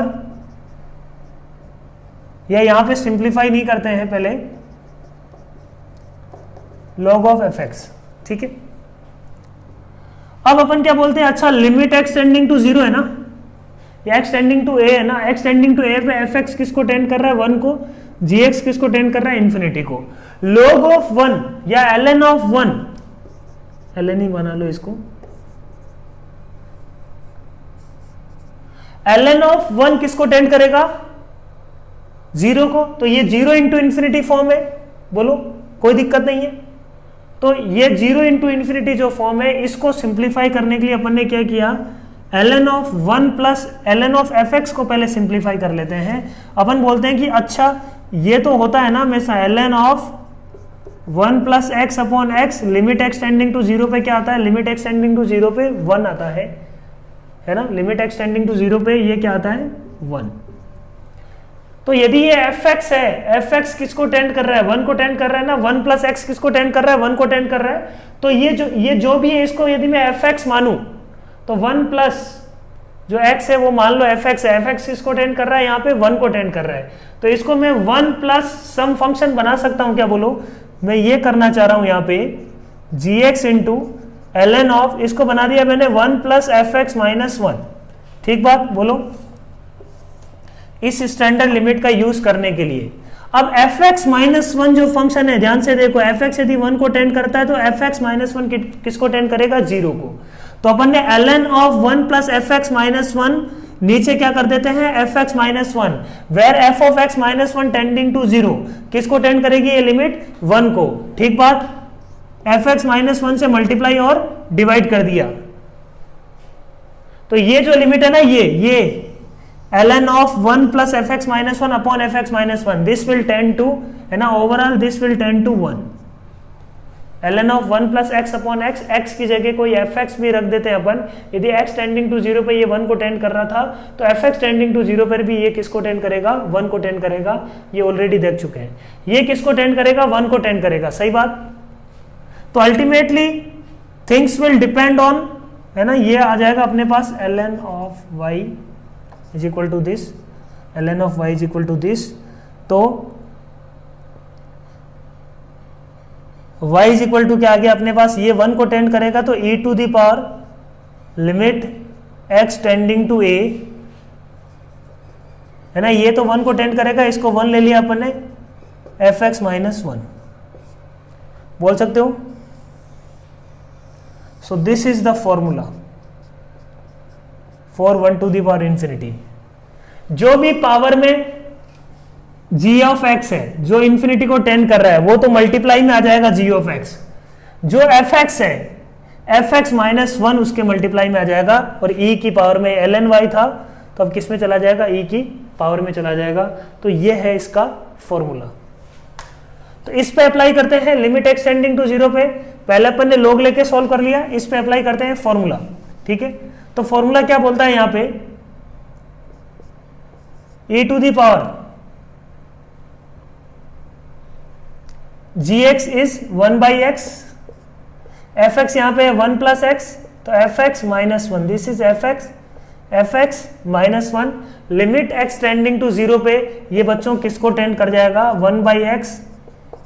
या यहां पे simplify नहीं करते हैं पहले, log ऑफ एफ एक्स, ठीक है। अब अपन क्या बोलते हैं, अच्छा लिमिट x टेंडिंग टू 0 है ना, या x टेंडिंग टू a है ना, x टेंडिंग टू a पे एफ एक्स किसको टेंड कर रहा है, 1 को, gx किसको टेंड कर रहा है, इंफिनिटी को। log ऑफ 1 या ln ऑफ 1, ln ही बना लो इसको, ln ऑफ 1 किसको टेंड करेगा, 0 को। तो ये 0 इंटू इंफिनिटी फॉर्म है, बोलो, कोई दिक्कत नहीं है। तो ये 0 इंटू इंफिनिटी जो फॉर्म है, इसको सिंप्लीफाई करने के लिए अपन ने क्या किया, ln of 1 plus ln of f x को पहले सिंप्लीफाई कर लेते हैं। अपन बोलते हैं कि अच्छा ये तो होता है ना हमेशा, ln of 1 plus x upon x, limit x tending to 0 पे क्या आता है, लिमिट एक्स टेंडिंग टू 0 पे 1 आता है ना, लिमिट एक्स टेंडिंग टू 0 पे ये क्या आता है, 1। तो यदि ये एफ एक्स है, एफ एक्स किसको टेंड कर रहा है, 1 को टेंड कर रहा है ना, 1 प्लस एक्स किसको टेंड कर रहा है, 1 को टेंड कर रहा है। तो ये जो भी है, इसको यदि मैं एफ एक्स मानूं, तो 1 प्लस जो एक्स है वो मान लो एफ एक्स है, एफ एक्स किसको टेंड कर रहा है, यहाँ पे 1 को टेंड कर रहा है। तो इसको मैं 1 प्लस सम फंक्शन बना सकता हूं, क्या बोलो, मैं ये करना चाह रहा हूं यहाँ पे, जी एक्स इंटू ln ऑफ, इसको बना दिया मैंने 1 प्लस एफ एक्स माइनस 1, ठीक बात, बोलो, इस स्टैंडर्ड लिमिट का यूज करने के लिए। अब fx माइनस वन जो फंक्शन है, ध्यान से देखो, fx यदि 1 को टेंड करता है तो fx माइनस वन किसको टेंड करेगा? 0 को। तो अपन ने ln of 1 plus fx minus one नीचे क्या कर देते हैं? fx minus one, where f of x minus one tending to 0 किसको टेंड करेगी? ये लिमिट 1 को। ठीक बात, fx माइनस वन से मल्टीप्लाई और डिवाइड कर दिया, तो ये जो लिमिट है ना, ये ln of 1 plus f x minus one upon f x minus one, this will tend to, है ना, overall this will tend to 1। ln of 1 plus x upon x, x की जगह कोई एफ एक्स भी रख देते हैं अपन। यदि x टेंडिंग टू 0 पे ये 1 को टेंड कर रहा था, तो एफ एक्स टेंडिंग टू 0 पर भी ये किसको टेंड करेगा? 1 को टेंड करेगा। ये ऑलरेडी देख चुके हैं। ये किसको टेंड करेगा? 1 को टेंड करेगा। सही बात। तो ultimately things will depend on, है ना, ये आ जाएगा अपने पास ln of y is equal to this, ln of y is equal to this. तो y इज इक्वल टू क्या आ गया अपने पास? ये 1 को टेंड करेगा तो e to the power limit x tending to a, है ना, ये तो 1 को टेंड करेगा, इसको 1 ले लिया अपन ने, एफ एक्स माइनस वन बोल सकते हो। So this is the formula for 1 to the power infinity. जो भी पावर में g ऑफ x है, जो इंफिनिटी को टेंड कर रहा है, वो तो मल्टीप्लाई में आ जाएगा g ऑफ x। जो एफ एक्स है, एफ एक्स माइनस वन उसके मल्टीप्लाई में आ जाएगा, और e की पावर में ln y था तो अब किस में चला जाएगा? e की पावर में चला जाएगा। तो ये है इसका फॉर्मूला। तो इस पे अप्लाई करते हैं लिमिट x टेंडिंग टू 0 पे, पहले अपन ने log लेके सॉल्व कर लिया, इस पे अप्लाई करते हैं फॉर्मूला। ठीक है, तो फॉर्मूला क्या बोलता है यहां पे? e to the power gx is 1 by x, f x यहां पे 1 प्लस एक्स, तो f x minus one, this is f x minus one. Limit x tending to 0 पे ये बच्चों किसको टेंड कर जाएगा? 1 by x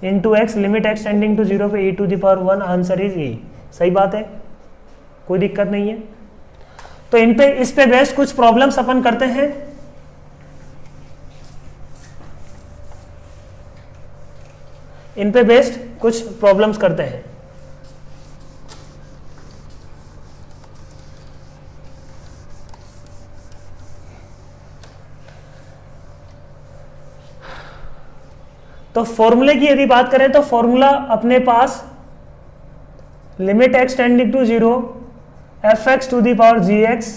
into x, limit x tending to 0 पे e to the power 1, answer is e। सही बात है, कोई दिक्कत नहीं है। तो इन पे, इस पे बेस्ड कुछ प्रॉब्लम्स अपन करते हैं। इन पे बेस्ड कुछ प्रॉब्लम्स करते हैं। तो फॉर्मूले की यदि बात करें तो फॉर्मूला अपने पास limit x tending to 0 f x to the power g x,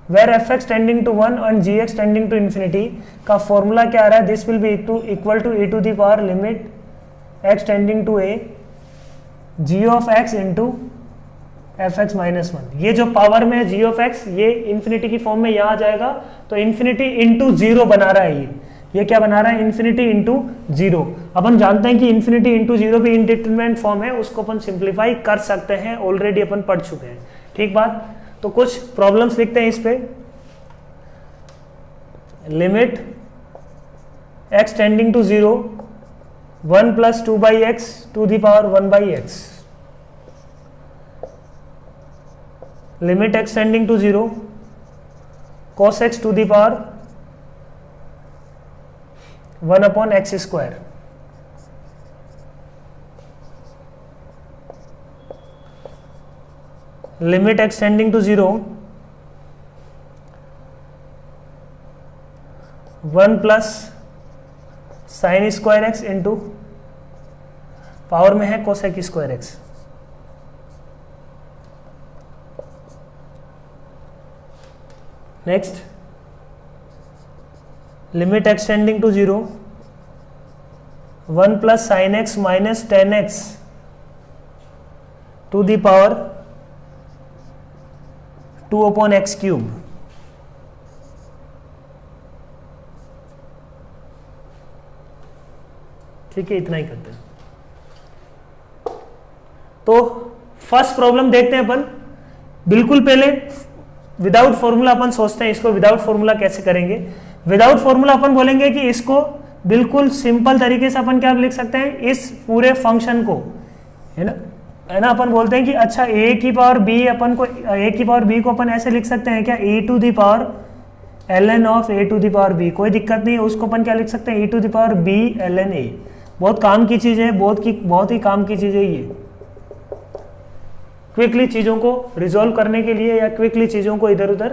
where f x tending to 1 and g x tending to infinity का फॉर्मूला क्या आ रहा है? This will be equal to e to the power limit x tending to a g of x into f x minus one. ये जो पावर में है g ऑफ x, ये इन्फिनिटी की फॉर्म में यहाँ आ जाएगा, तो इन्फिनिटी इंटू 0 बना रहा है ये क्या बना रहा है? Infinity into 0। अपन जानते हैं कि इन्फिनिटी इंटू 0 भी इंडिटरमिनेट फॉर्म है, उसको अपन सिंप्लीफाई कर सकते हैं, ऑलरेडी अपन पढ़ चुके हैं। ठीक बात। तो कुछ प्रॉब्लम्स लिखते हैं इस पे। Limit x tending to 0 1 plus 2 by x to the power 1 by x, limit x tending to 0 cos x to the power 1 upon x square, limit x tending to 0 1 plus sine square x into power में है cosec square x. Next, limit x tending to 0 1 plus sine x minus ten x to the power 2 upon x cube. ठीक है, इतना ही करते हैं। तो first problem देखते हैं अपन। बिल्कुल पहले विदाउट फॉर्मूला अपन सोचते हैं इसको विदाउट फॉर्मूला कैसे करेंगे। विदाउट फॉर्मूला अपन बोलेंगे कि इसको बिल्कुल सिंपल तरीके से अपन क्या लिख सकते हैं, इस पूरे फंक्शन को, है ना, अपन बोलते हैं कि अच्छा a की पावर b अपन को, a की पावर b को अपन ऐसे लिख सकते हैं क्या, a to the power ln of a to the power b, कोई दिक्कत नहीं है, उसको अपन क्या लिख सकते हैं, e to the power b ln a। बहुत काम की चीज है, बहुत ही काम की चीज है ये, क्विकली चीजों को रिजॉल्व करने के लिए या क्विकली चीजों को इधर उधर,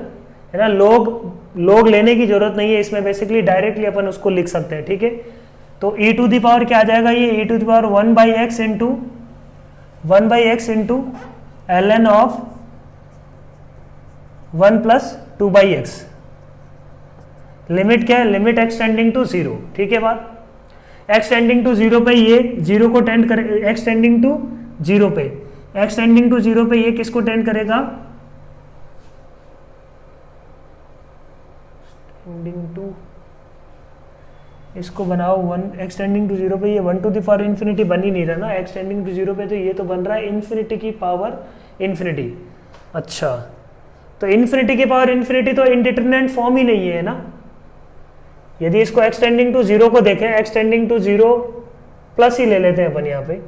है ना, लोग लेने की जरूरत नहीं है इसमें, बेसिकली डायरेक्टली अपन उसको लिख सकते हैं, ठीक है। तो e टू द पावर क्या आ जाएगा, ये e to the power 1/x into ln of 1 plus 2/x। Limit क्या है, लिमिट x टेंडिंग टू 0, ठीक है बात। x टेंडिंग टू 0 पे ये 0 को टेंड करे, x टेंडिंग टू 0 पे, x टेंडिंग टू 0 पे ये किसको टेंड करेगा, टू, इसको बनाओ 1, x टेंडिंग टू 0 पे ये 1 टू द पावर इन्फिनिटी बन ही नहीं रहा ना, x टेंडिंग टू 0 पे, तो ये तो बन रहा है इन्फिनिटी की पावर इन्फिनिटी। अच्छा, तो इन्फिनिटी की पावर इन्फिनिटी तो इंडिटरमिनेंट फॉर्म ही नहीं है ना। यदि इसको x टेंडिंग टू 0 को देखें, x टेंडिंग टू 0 प्लस ही ले लेते हैं अपन यहाँ पे,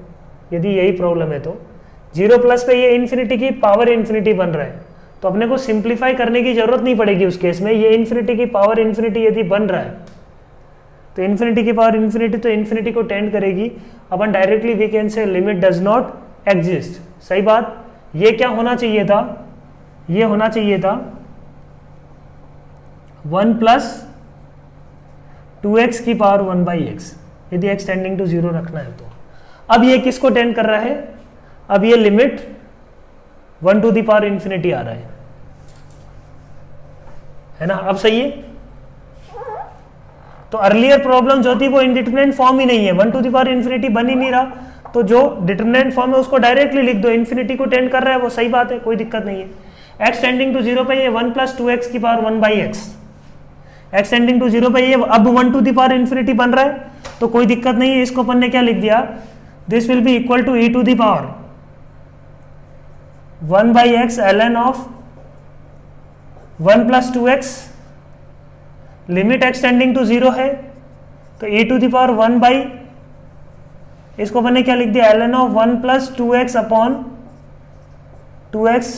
यदि यही प्रॉब्लम है तो 0 प्लस पे ये इन्फिनिटी की पावर इन्फिनिटी बन रहा है, तो अपने को सिंप्लीफाई करने की जरूरत नहीं पड़ेगी उस केस में। ये इन्फिनिटी की पावर इन्फिनिटी यदि बन रहा है तो इन्फिनिटी की पावर इन्फिनिटी तो इन्फिनिटी को टेंड करेगी, अपन directly we can say limit does not exist. सही बात। ये क्या होना चाहिए था, ये होना चाहिए था 1 प्लस 2x की पावर 1/x, यदि x टेंडिंग टू 0 रखना है तो। अब ये किसको टेंड कर रहा है, अब ये limit 1 to the power infinity आ रहा है ना, अब सही है। तो अर्लियर प्रॉब्लम जो थी वो इंडिटरमिनेंट फॉर्म ही नहीं है, 1 टू द पावर इन्फिनिटी बन ही नहीं रहा, तो जो डिटरमिनेंट फॉर्म है उसको डायरेक्टली लिख दो, इन्फिनिटी को टेंड कर रहा है वो सही बात है, कोई दिक्कत नहीं है। x टेंडिंग टू 0 पे ये 1 प्लस 2x की power 1/x, x tending to 0 पे ये अब 1 टू द पावर इन्फिनिटी बन रहा है, तो कोई दिक्कत नहीं है। इसको अपन ने क्या लिख दिया, this will be equal to e to the power 1/x ln of 1 plus 2x, limit x tending to 0 है तो e टू द पावर 1 इसको अपन ने क्या लिख दिया, ln of 1 plus 2x upon 2x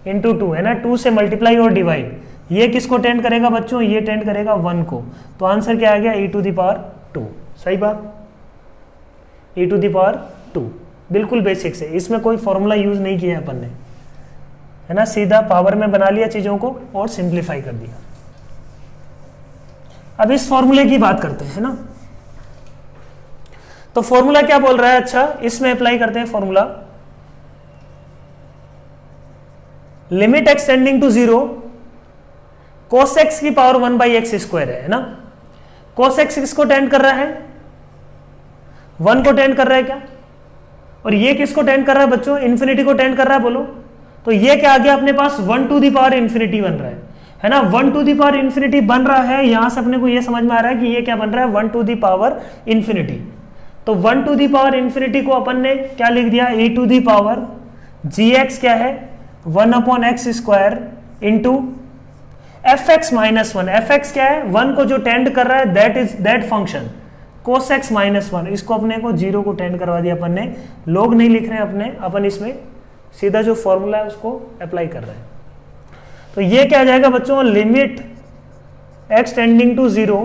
into 2, है ना, 2 से मल्टीप्लाई और डिवाइड। ये किसको टेंड करेगा बच्चों, ये टेंड करेगा 1 को, तो आंसर क्या आ गया, e टू द पावर 2। सही बात, e टू द पावर 2, बिल्कुल बेसिक से, इसमें कोई फॉर्मूला यूज नहीं किया अपन ने, है ना, सीधा पावर में बना लिया चीजों को और सिंप्लीफाई कर दिया। अब इस फॉर्मूले की बात करते हैं, है ना। तो फॉर्मूला क्या बोल रहा है, अच्छा इसमें अप्लाई करते हैं formula, limit x tending to 0 cos x की पावर 1/x स्क्वायर है ना। cos x किसको टेंड कर रहा है, 1 को टेंड कर रहा है क्या, और ये किसको टेंड कर रहा है बच्चों, इन्फिनिटी को टेंड कर रहा है, बोलो। तो ये क्या आ गया अपने पास, 1 टू द पावर इन्फिनिटी बन रहा है ना, 1 टू द पावर इन्फिनिटी बन रहा है। यहां से अपने को ये समझ में आ रहा है कि ये क्या बन रहा है, 1 टू द पावर इन्फिनिटी। तो 1 टू द पावर इन्फिनिटी को अपन ने क्या लिख दिया, e to the power gx क्या है 1/x square into fx minus 1। fx क्या है, 1 को जो टेंड कर रहा है that function cos x minus 1, इसको अपने को 0 को टेंड करवा दिया अपन ने, लोग नहीं लिख रहे हैं अपने, अपन इसमें सीधा जो फॉर्मूला है उसको अप्लाई कर रहे हैं। तो ये क्या आ जाएगा बच्चों, limit x tending to 0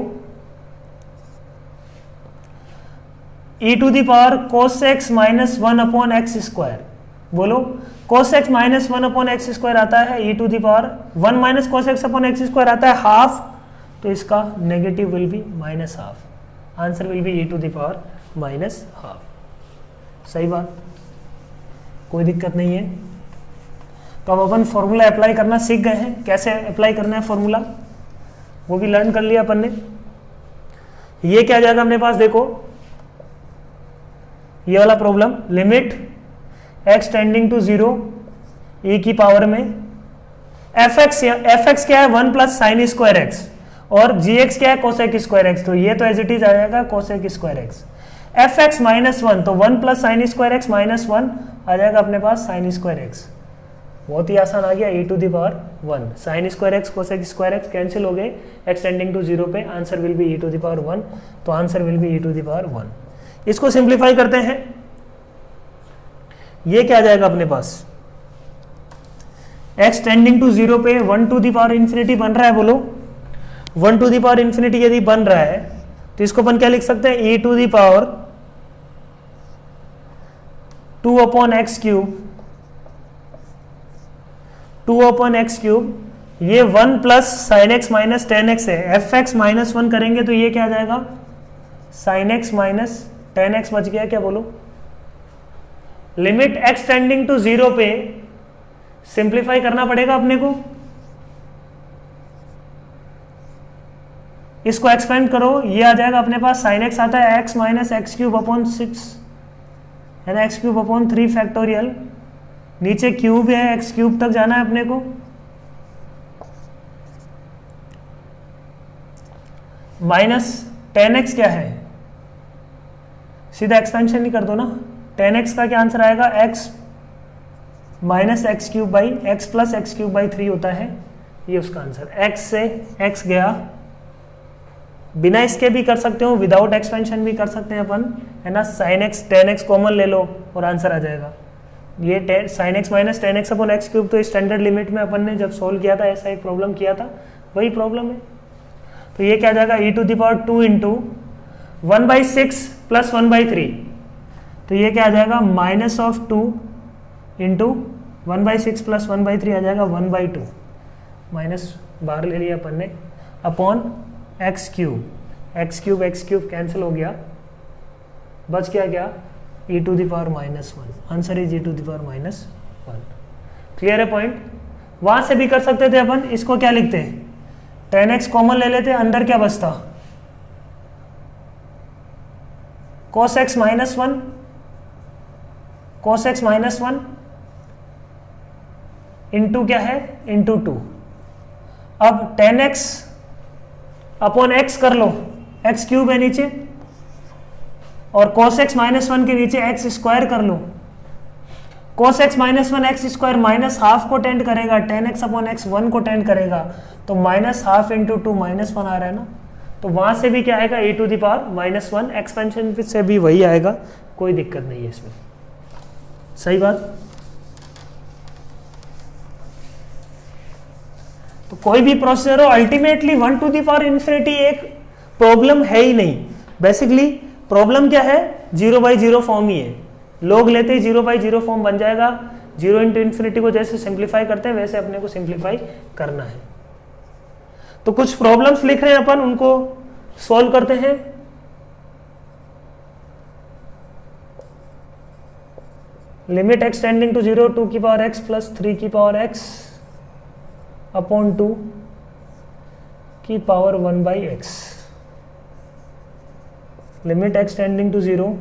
e to the power cos x minus 1/x square, बोलो cos x minus 1/x square आता है, e to the power 1 minus cos x upon x square आता है हाफ, तो इसका negative will be minus half, answer will be e to the power minus half. सही बात, कोई दिक्कत नहीं है। तो अब अपन फॉर्मूला अप्लाई करना सीख गए हैं, कैसे अप्लाई करना है फॉर्मूला वो भी लर्न कर लिया अपन ने। ये क्या आ जाएगा अपने पास, देखो ये वाला problem, limit x tending to 0 e की पावर में fx क्या है 1 प्लस साइन स्क्वायर एक्स, और gx क्या है कोसेक स्क्वायर एक्स, तो ये तो एज इट इज आ जाएगा cosec square x. fx minus 1 तो 1 plus sine square x minus 1 आ जाएगा अपने पास साइन स्क्वायर एक्स, बहुत ही आसान आ गया, e to the power 1। Sine square x cosec square x cancel हो गए, x टेंडिंग टू 0 पे answer will be e to the power 1, तो answer will be e to the power 1। इसको simplify करते हैं, ये क्या आ जाएगा अपने पास, x टेंडिंग टू 0 पे 1 टू दी पावर इंफिनिटी बन रहा है, बोलो 1 टू दी पावर इंफिनिटी यदि बन रहा है तो इसको अपन क्या लिख सकते हैं, e to the power 2 upon x cube, 2 upon x cube, ये 1 plus sine x minus ten x है, एफ एक्स माइनस 1 करेंगे तो ये क्या आ जाएगा, sine x minus ten x बच गया, क्या बोलो। लिमिट एक्स टेंडिंग टू 0 पे सिंप्लीफाई करना पड़ेगा अपने को, इसको एक्सपेंड करो, ये आ जाएगा अपने पास, साइन एक्स आता है x minus x cube upon 6 है ना, एक्स क्यूब अपॉन 3 फैक्टोरियल, नीचे क्यूब है, एक्स क्यूब तक जाना है अपने को, माइनस टेन एक्स क्या है, सीधा एक्सपेंशन ही कर दो ना, टेन एक्स का क्या आंसर आएगा, x minus x cube by x plus x cube by 3 होता है, ये उसका आंसर। एक्स से एक्स गया, बिना इसके भी कर सकते हो, विदाउट एक्सपेंशन भी कर सकते हैं अपन, है ना, sine x ten x common ले लो और आंसर आ जाएगा। ये sign x minus ten x upon x cube तो स्टैंडर्ड लिमिट में अपन ने जब सोल्व किया था ऐसा एक प्रॉब्लम किया था, वही प्रॉब्लम है। तो ये क्या आ जाएगा, e to the power 2 into 1/6 plus 1/3, तो ये क्या आ जाएगा, माइनस ऑफ 2 इंटू 1/6 प्लस 1/3 आ जाएगा 1/2, माइनस बाहर ले लिया अपन ने, अपॉन एक्स क्यूब कैंसिल हो गया, बच क्या गया, e to the power -1, answer is e to the power -1। Clear है पॉइंट। वहां से भी कर सकते थे अपन, इसको क्या लिखते हैं, 10x कॉमन ले लेते, अंदर क्या बचता, cos x -1, cos x -1 into क्या है, इंटू 2। अब 10x अपॉन x कर लो, x क्यूब है नीचे, और cos x -1 के नीचे x स्क्वायर कर लो, cos x -1 x square minus half को टेंड करेगा, 10x अपॉन x 1 को टेंड करेगा, तो माइनस हाफ इंटू 2 -1 आ रहा है ना, तो वहां से भी क्या आएगा, e to the power -1, expansion से भी वही आएगा, कोई दिक्कत नहीं है इसमें, सही बात। तो कोई भी प्रोसेसर हो, ultimately 1 to the power infinity एक प्रॉब्लम है ही नहीं। बेसिकली प्रॉब्लम क्या है, 0/0 फॉर्म ही है, लोग लेते ही 0/0 फॉर्म बन जाएगा, 0 इंटू इंफिनिटी को जैसे सिंप्लीफाई करते हैं वैसे अपने को सिंप्लीफाई करना है। तो कुछ प्रॉब्लम्स लिख रहे हैं अपन, उनको सॉल्व करते हैं। लिमिट एक्स टेंडिंग टू 0 2 की पावर x प्लस 3 की पावर x अपॉन 2 की power 1/x, limit x tending to 0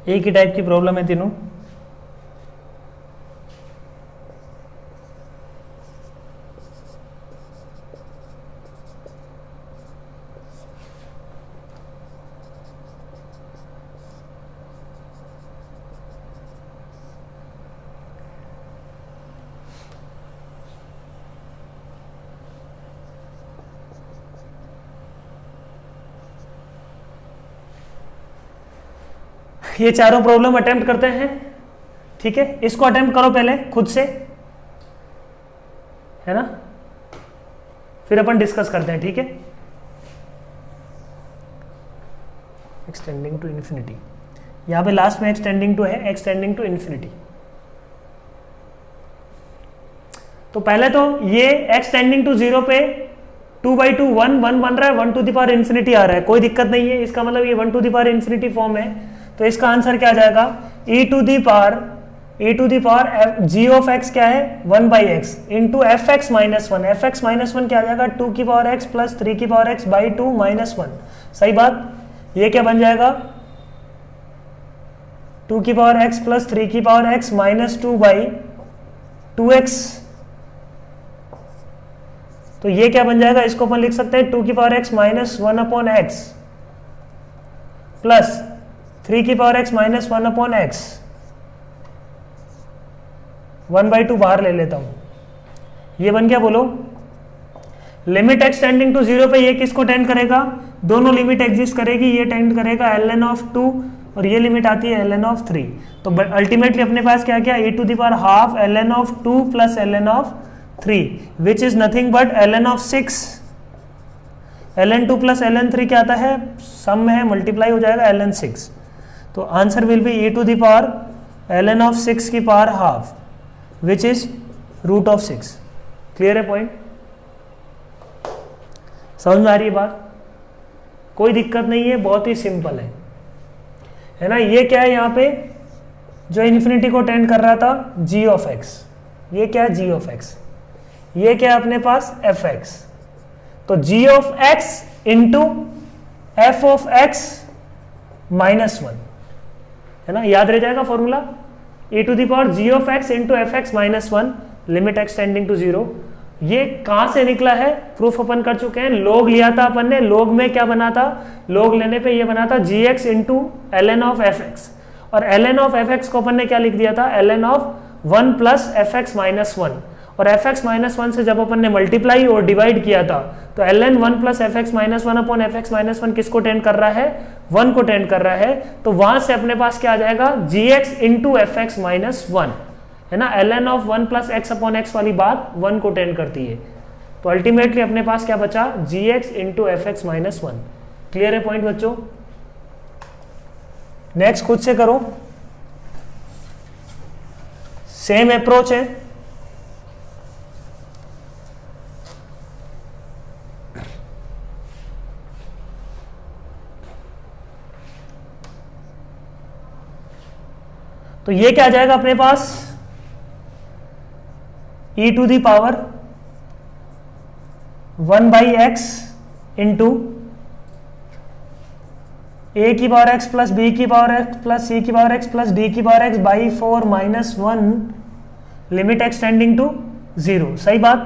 एक ही टाइप की प्रॉब्लम है तीनों। ये चारों प्रॉब्लम अटेम्प्ट करते हैं, ठीक है। इसको अटेम्प्ट करो पहले खुद से, है ना, फिर अपन डिस्कस करते हैं, ठीक है। एक्सटेंडिंग टू इन्फिनिटी, यहां पे लास्ट में एक्सटेंडिंग टू है, एक्सटेंडिंग टू इन्फिनिटी। तो पहले तो ये एक्सटेंडिंग टू 0 पे 2/2 1 1 बन रहा है, 1 टू द पावर इन्फिनिटी आ रहा है, कोई दिक्कत नहीं है, इसका मतलब ये 1 to the power infinity form है। तो इसका आंसर क्या आ जाएगा, e to the power e to the power g of x क्या है 1 by x into f x minus one, f x minus one क्या आ जाएगा 2 की पावर x प्लस 3 की पावर x बाई 2 माइनस 1। सही बात, ये क्या बन जाएगा 2 की पावर x प्लस 3 की power x minus 2 by 2x। तो ये क्या बन जाएगा, इसको अपन लिख सकते हैं 2 की power x minus 1 upon x plus 3 की power x minus 1 upon x. 1/2 बाहर ले लेता हूं, ये बन गया। बोलो लिमिट x टेंडिंग टू 0 पे ये किसको टेंड करेगा, दोनों लिमिट एग्जिस्ट करेगी, ये टेंड करेगा ln ऑफ 2 और ये लिमिट आती है ln ऑफ 3। तो अल्टीमेटली अपने पास क्या क्या a to the power half ln of 2 plus ln of 3 which is nothing but ln of 6। ln 2 plus ln 3 क्या आता है, सम है, मल्टीप्लाई हो जाएगा ln 6। तो answer will be e to the power ln of 6 की power half which is root of 6। Clear है point, समझ में आ रही है बात, कोई दिक्कत नहीं है, बहुत ही सिंपल है ना। ये क्या है यहाँ पे जो इन्फिनिटी को टेंड कर रहा था g ऑफ x, ये क्या है g ऑफ x, ये क्या है अपने पास एफ एक्स। तो g of x into f of x minus 1 है ना, याद रह जाएगा formula e to the power g of x into f x minus 1 limit x tending to 0। ये कहां से निकला है, प्रूफ अपन कर चुके हैं, लोग लिया था अपन ने, लोग में क्या बना था, लोग लेने पे ये बना था gx into ln of f x, और ln ऑफ एफ एक्स को अपन ने क्या लिख दिया था ln of 1 plus f x minus 1, और एफ एक्स माइनस 1 से जब अपन ने मल्टीप्लाई और डिवाइड किया था तो ln 1 plus f x minus 1 upon f x minus 1 किसको टेंड कर रहा है, 1 को टेंड कर रहा है। तो वहां से अपने पास क्या आ जाएगा gx into f x minus 1 है ना, ln of 1 plus x upon x वाली बात 1 को टेंड करती है। तो अल्टीमेटली अपने पास क्या बचा gx into f x minus 1। Clear है पॉइंट बच्चों, नेक्स्ट खुद से करो, सेम अप्रोच है। तो ये क्या आ जाएगा अपने पास e to the power 1 by x into a की पावर एक्स प्लस बी की पावर एक्स प्लस सी की पावर एक्स प्लस डी की power x by 4 minus 1 limit x tending to 0। सही बात,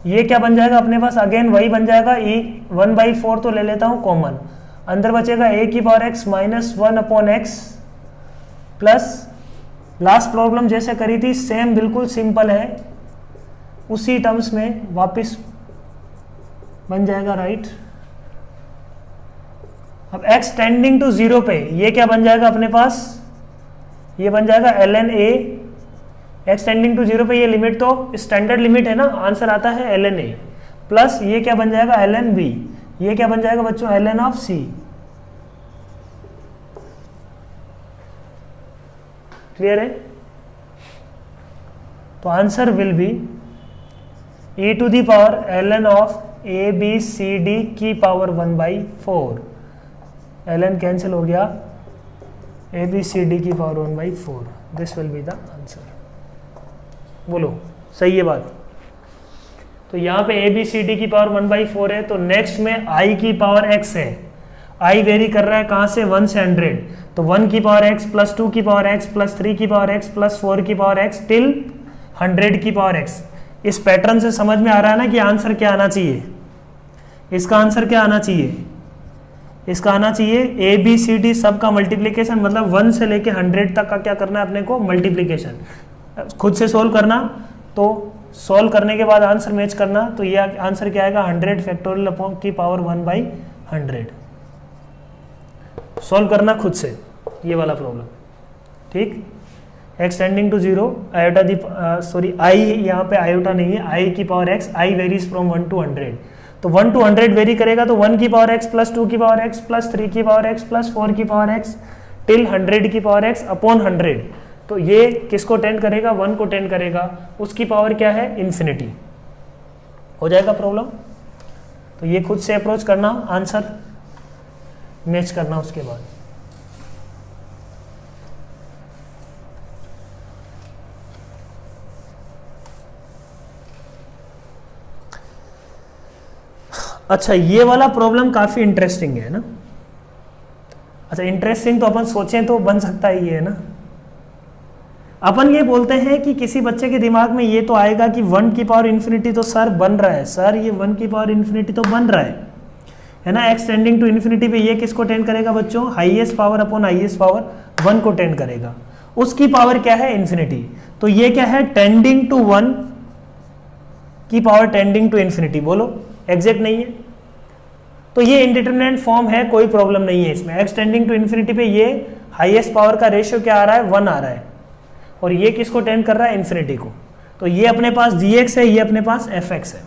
ये क्या बन जाएगा अपने पास, अगेन वही बन जाएगा e 1/4 तो ले लेता हूं कॉमन, अंदर बचेगा ए की power x minus 1 upon x plus last problem जैसे करी थी सेम बिल्कुल सिंपल है, उसी टर्म्स में वापस बन जाएगा राइट। अब x टेंडिंग टू 0 पे ये क्या बन जाएगा अपने पास, ये बन जाएगा ln a, x tending to 0 पे ये लिमिट तो स्टैंडर्ड लिमिट है ना, आंसर आता है ln a प्लस ये क्या बन जाएगा ln b, ये क्या बन जाएगा बच्चों ln ऑफ c। क्लियर है, तो answer will be e to the power ln of A B C D की पावर 1/4, ln कैंसिल हो गया, ए बी सी डी की power 1/4, this will be the answer. बोलो सही है बात। तो यहाँ पे ए बी सी डी की पावर 1/4 है, तो नेक्स्ट में i की पावर x है, i वेरी कर रहा है कहाँ से 1 से 100, तो 1 की पावर x प्लस 2 की पावर x प्लस 3 की पावर x प्लस 4 की पावर x टिल 100 की पावर x। इस पैटर्न से समझ में आ रहा है ना कि आंसर क्या आना चाहिए, इसका आंसर क्या आना चाहिए, इसका आना चाहिए ए बी सी डी सब का मल्टीप्लीकेशन, मतलब 1 से लेके 100 तक का क्या करना है अपने को मल्टीप्लीकेशन, खुद से सोल्व करना, तो सोल्व करने के बाद आंसर मैच करना। तो ये आंसर क्या आएगा 100 फैक्टोरियल अपॉन की पावर 1/100, सोल्व करना खुद से ये वाला प्रॉब्लम, ठीक। x tending to 0 iota the sorry i यहाँ पे आयोटा नहीं है, i की power x, i varies from 1 to 100, तो 1 to 100 वेरी करेगा, तो 1 की पावर x प्लस 2 की पावर x प्लस 3 की पावर x प्लस 4 की पावर x टिल 100 की पावर x अपॉन 100। तो ये किसको टेंड करेगा, 1 को टेंड करेगा, उसकी पावर क्या है इन्फिनिटी। हो जाएगा प्रॉब्लम, तो ये खुद से अप्रोच करना, आंसर मैच करना उसके बाद। अच्छा, ये वाला प्रॉब्लम काफी इंटरेस्टिंग है ना। अच्छा, इंटरेस्टिंग तो अपन सोचें तो बन सकता है ये, है ना। अपन ये बोलते हैं कि किसी बच्चे के दिमाग में ये तो आएगा कि 1 की पावर इन्फिनिटी तो सर बन रहा है, सर ये 1 की पावर इन्फिनिटी तो बन रहा है ना। एक्स टेंडिंग टू इन्फिनिटी पे ये किसको टेंड करेगा बच्चों, highest power upon highest power 1 को टेंड करेगा। उसकी पावर क्या है, इन्फिनिटी। तो ये क्या है, टेंडिंग टू 1 की पावर टेंडिंग टू इन्फिनिटी। बोलो, एग्जैक्ट नहीं है। तो ये इंडिटरमिनेंट फॉर्म है, कोई प्रॉब्लम नहीं है इसमें। एक्स टेंडिंग टू इन्फिनिटी पे ये हाईएस्ट पावर का रेशियो क्या आ रहा है, 1 आ रहा है, और ये किसको टेंड कर रहा है, इन्फिनिटी को। तो ये अपने पास dx है, ये अपने पास fx है।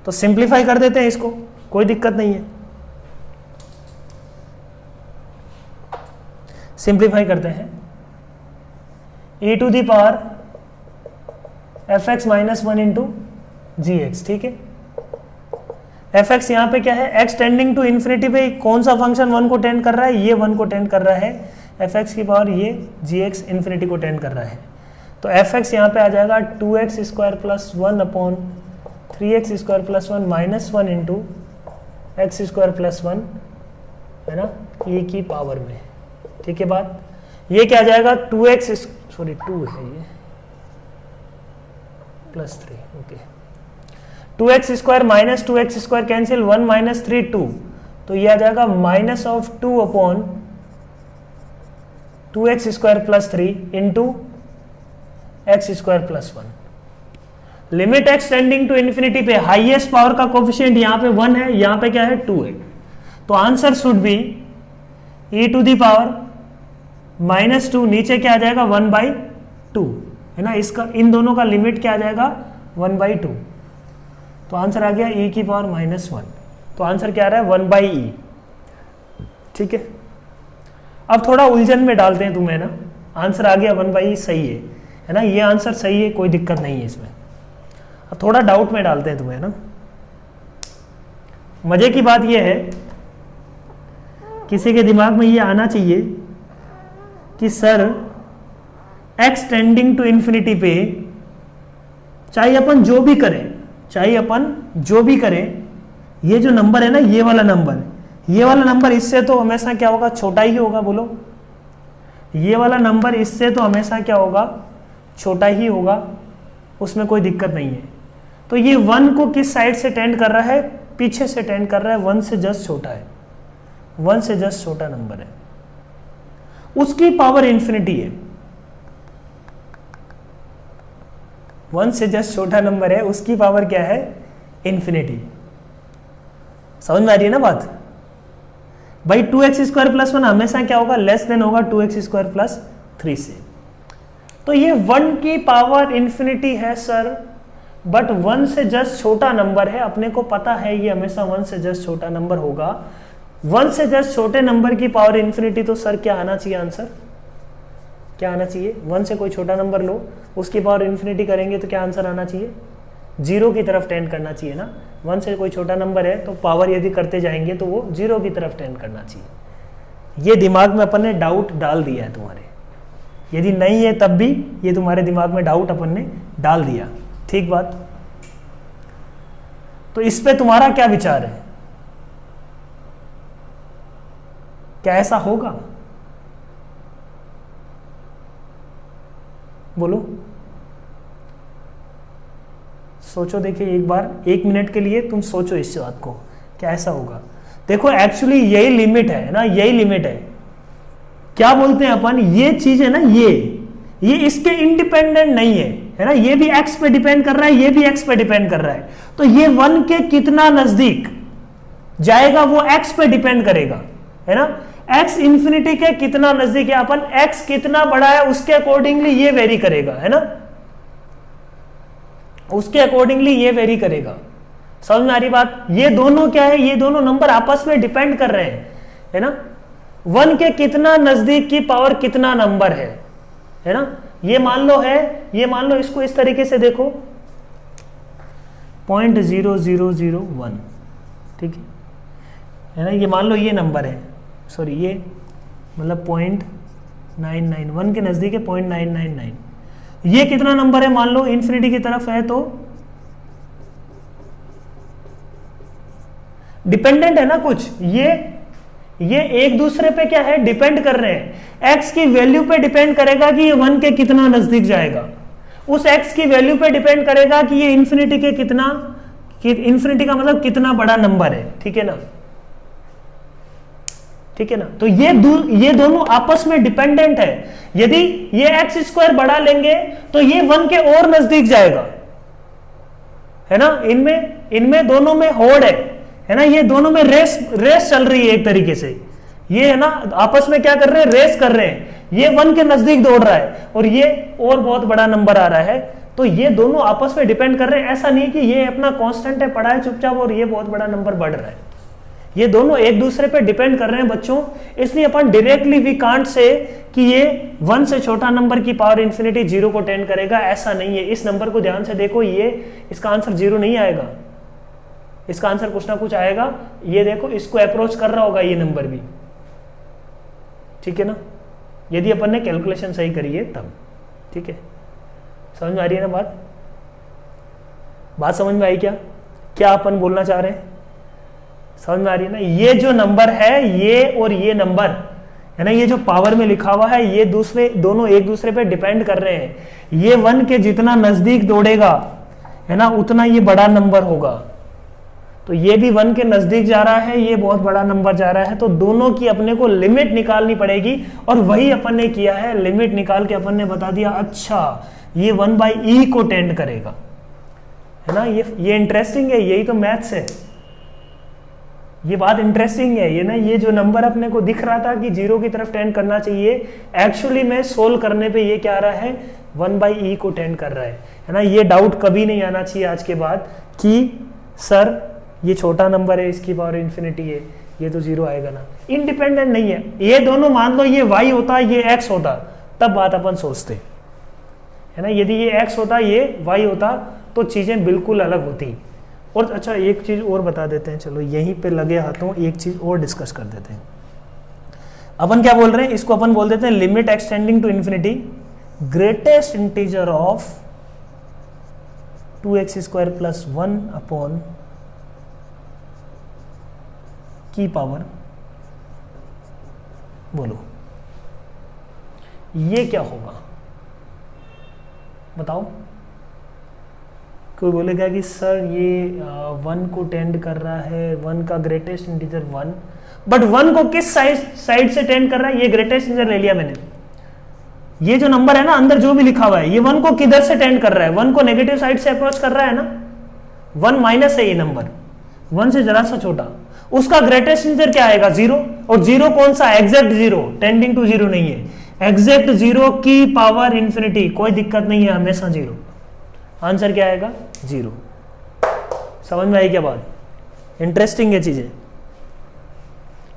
तो सिंप्लीफाई कर देते हैं इसको, कोई दिक्कत नहीं है। सिंप्लीफाई करते हैं, e to the power fx minus 1 into gx, ठीक है। fx यहाँ पे क्या है, x टेंडिंग टू इन्फिनिटी पे कौन सा फंक्शन 1 को टेंड कर रहा है, ये 1 को टेंड कर रहा है। fx की पावर ये gx इन्फिनिटी को टेंड कर रहा है। तो fx यहाँ पे आ जाएगा 2x square plus 1 upon 3x square plus 1 minus 1 into x square plus 1, है ना, e की पावर में, ठीक है बात। ये क्या आ जाएगा, 2x, सॉरी 2 है ये, plus 3, okay. 2x square minus 2x square cancel, 1 minus 3 2, तो ये आ जाएगा minus of 2 upon 2x square plus 3 into x square plus 1। Limit x tending to infinity पे हाईएस्ट पावर का कोफिशिएंट यहाँ पे 1 है, यहाँ पे क्या है, 2 है। तो answer should be e to the power minus 2, नीचे क्या आ जाएगा 1/2, है ना। इसका इन दोनों का लिमिट क्या आ जाएगा, 1/2। तो आंसर आ गया e की पावर माइनस 1। तो आंसर क्या आ रहा है, 1/e, ठीक है। अब थोड़ा उलझन में डालते हैं तुम्हें ना, आंसर आ गया 1/e, सही है ना, ये आंसर सही है, कोई दिक्कत नहीं है इसमें। अब थोड़ा डाउट में डालते हैं तुम्हें ना। मजे की बात ये है, किसी के दिमाग में ये आना चाहिए कि sir x tending to infinity पे चाहे अपन जो भी करें, ये जो नंबर है ना, ये वाला नंबर इससे तो हमेशा क्या होगा, छोटा ही होगा। बोलो, ये वाला नंबर इससे तो हमेशा क्या होगा, छोटा ही होगा, उसमें कोई दिक्कत नहीं है। तो ये 1 को किस साइड से टेंड कर रहा है, पीछे से टेंड कर रहा है, 1 से जस्ट छोटा है, 1 से जस्ट छोटा नंबर है, उसकी पावर इन्फिनिटी है। 1 से जस्ट छोटा नंबर है, उसकी पावर क्या है, इन्फिनिटी। समझ में आ रही है ना बात भाई। 2x स्क्वायर प्लस 1 हमेशा क्या होगा, लेस देन होगा 2x स्क्वायर प्लस 3 से। तो ये 1 की पावर इन्फिनिटी है सर, बट 1 से जस्ट छोटा नंबर है, अपने को पता है ये हमेशा 1 से जस्ट छोटा नंबर होगा। 1 से जस्ट छोटे नंबर की पावर इन्फिनिटी, तो सर क्या आना चाहिए, आंसर क्या आना चाहिए, 1 से कोई छोटा नंबर लो, उसकी पावर इन्फिनिटी करेंगे तो क्या आंसर आना चाहिए, 0 की तरफ टेंड करना चाहिए ना। 1 से कोई छोटा नंबर है तो पावर यदि करते जाएंगे तो वो 0 की तरफ टेंड करना चाहिए। ये दिमाग में अपन ने डाउट डाल दिया है तुम्हारे, यदि नहीं है तब भी ये तुम्हारे दिमाग में डाउट अपन ने डाल दिया, ठीक बात। तो इस पे तुम्हारा क्या विचार है, क्या ऐसा होगा, बोलो, सोचो। देखिए एक बार, 1 मिनट के लिए तुम सोचो इस बात को, क्या ऐसा होगा। देखो एक्चुअली यही लिमिट है ना, यही लिमिट है। क्या बोलते हैं अपन, ये चीज है ना, ये इसके इंडिपेंडेंट नहीं है ना, ये भी x पे डिपेंड कर रहा है, ये भी x पे डिपेंड कर रहा है। तो ये 1 के कितना नजदीक जाएगा वो x पे डिपेंड करेगा, है ना। x इंफिनिटी के कितना नजदीक है, अपन x कितना बड़ा है उसके अकॉर्डिंगली ये वेरी करेगा, है ना, उसके अकॉर्डिंगली ये वेरी करेगा। समझ में आ रही बात। ये दोनों क्या है, ये दोनों नंबर आपस में डिपेंड कर रहे हैं, है ना। 1 के कितना नजदीक की पावर कितना नंबर है ना। ये मान लो है, ये मान लो, इसको इस तरीके से देखो 0.0001, ठीक है ना। ये मान लो ये नंबर है, सॉरी ये मतलब 0.991 के नजदीक है, 0.999। ये कितना नंबर है, मान लो इन्फिनिटी की तरफ है तो डिपेंडेंट है ना कुछ, ये एक दूसरे पे क्या है, डिपेंड कर रहे हैं। x की वैल्यू पे डिपेंड करेगा कि ये 1 के कितना नजदीक जाएगा, उस x की वैल्यू पे डिपेंड करेगा कि ये इंफिनिटी के कितना, इंफिनिटी का मतलब कितना बड़ा नंबर है, ठीक है ना, ठीक है ना। तो ये दोनों आपस में डिपेंडेंट है। यदि ये एक्स स्क्वायर बढ़ा लेंगे तो ये 1 के और नजदीक जाएगा, है ना। इनमें दोनों में होड़ है ना, ये दोनों में रेस चल रही है एक तरीके से, ये है ना आपस में क्या कर रहे हैं, रेस कर रहे हैं। ये 1 के नजदीक दौड़ रहा है और ये और बहुत बड़ा नंबर आ रहा है, तो ये दोनों आपस में डिपेंड कर रहे हैं। ऐसा नहीं कि ये अपना कांस्टेंट है, पड़ा है चुपचाप और ये बहुत बड़ा नंबर बढ़ रहा है, ये दोनों एक दूसरे पे डिपेंड कर रहे हैं बच्चों। इसलिए अपन डायरेक्टली वी कांट से कि ये 1 से छोटा नंबर की पावर इंफिनिटी 0 को टेंड करेगा, ऐसा नहीं है। इस नंबर को ध्यान से देखो, ये इसका आंसर 0 नहीं आएगा, इसका आंसर कुछ ना कुछ आएगा। ये देखो इसको अप्रोच कर रहा होगा ये नंबर भी, ठीक है ना, यदि अपन ने कैलकुलेशन सही करी है तब, ठीक है। समझ में आ रही है ना बात समझ में आई क्या अपन बोलना चाह रहे हैं, समझ में आ रही है ना। ये जो नंबर है, ये और ये नंबर है ना, ये जो पावर में लिखा हुआ है, ये दोनों एक दूसरे पे डिपेंड कर रहे हैं। ये 1 के जितना नजदीक दौड़ेगा है ना, उतना ये बड़ा नंबर होगा। तो ये भी 1 के नजदीक जा रहा है, ये बहुत बड़ा नंबर जा रहा है, तो दोनों की अपने को लिमिट निकालनी पड़ेगी। और वही अपन ने किया है, लिमिट निकाल के अपन ने बता दिया अच्छा ये 1/e को टेंड करेगा, है ना। ये इंटरेस्टिंग है, यही तो मैथ्स है, ये बात इंटरेस्टिंग है ये ना। ये जो नंबर अपने को दिख रहा था कि 0 की तरफ टेंड करना चाहिए, एक्चुअली में सोल्व करने पे ये क्या आ रहा है, 1/e को टेंड कर रहा है ना। ये डाउट कभी नहीं आना चाहिए आज के बाद कि सर ये छोटा नंबर है, इसकी पावर इंफिनिटी है, ये तो 0 आएगा ना। इंडिपेंडेंट नहीं है ये दोनों, मान लो ये y होता ये x होता, तब बात अपन सोचते, है ना। यदि ये x होता ये y होता तो चीजें बिल्कुल अलग होती। और अच्छा एक चीज और बता देते हैं, चलो यहीं पे लगे हाथों एक चीज और डिस्कस कर देते हैं। अपन क्या बोल रहे हैं, इसको अपन बोल देते हैं limit extending to infinity greatest integer of 2x² + 1 upon की पावर, बोलो ये क्या होगा, बताओ। कोई बोलेगा कि सर ये 1 को टेंड कर रहा है, 1 का ग्रेटेस्ट इंटीजर 1, बट 1 को किस साइड से टेंड कर रहा है, ये ग्रेटेस्ट इंटीजर ले लिया मैंने, ये जो नंबर है ना अंदर जो भी लिखा हुआ है, ये 1 को किधर से टेंड कर रहा है, 1 को नेगेटिव साइड से अप्रोच कर रहा है ना। 1 माइनस है ये नंबर, 1 से जरा सा छोटा, उसका ग्रेटेस्ट इंटीजर क्या आएगा 0, और 0 कौन सा, एग्जैक्ट 0, टेंडिंग टू 0 नहीं है, एग्जैक्ट 0 की पावर इंफिनिटी, कोई दिक्कत नहीं है, हमेशा 0, आंसर क्या आएगा 0। समझ में आई क्या बात, इंटरेस्टिंग है चीजें,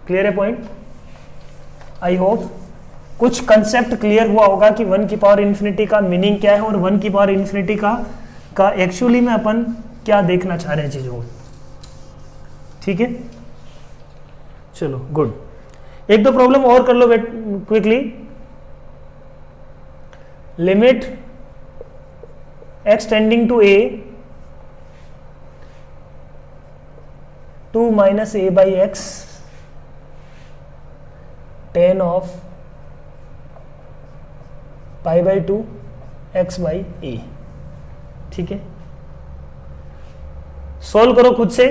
क्लियर है पॉइंट। आई होप कुछ कंसेप्ट क्लियर हुआ होगा कि 1 की पावर इंफिनिटी का मीनिंग क्या है और 1 की पावर इंफिनिटी का एक्चुअली में अपन क्या देखना चाह रहे हैं चीजों को, ठीक है। चलो गुड, एक दो प्रॉब्लम और कर लो quickly. Limit x tending to a 2 - a/x tan of π/2 x/a, ठीक है। सॉल्व करो खुद से,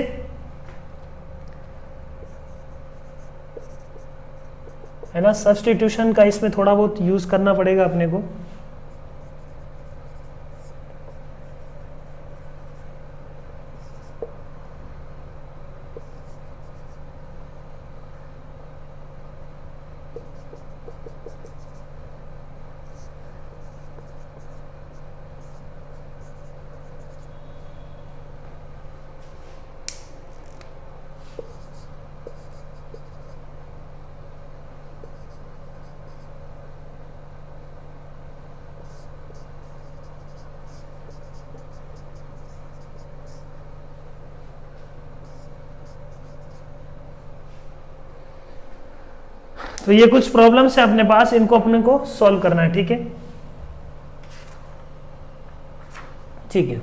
है ना। सब्स्टिट्यूशन का इसमें थोड़ा बहुत यूज करना पड़ेगा अपने को। तो ये कुछ प्रॉब्लम्स है अपने पास, इनको अपने को सॉल्व करना है, ठीक है। ठीक है,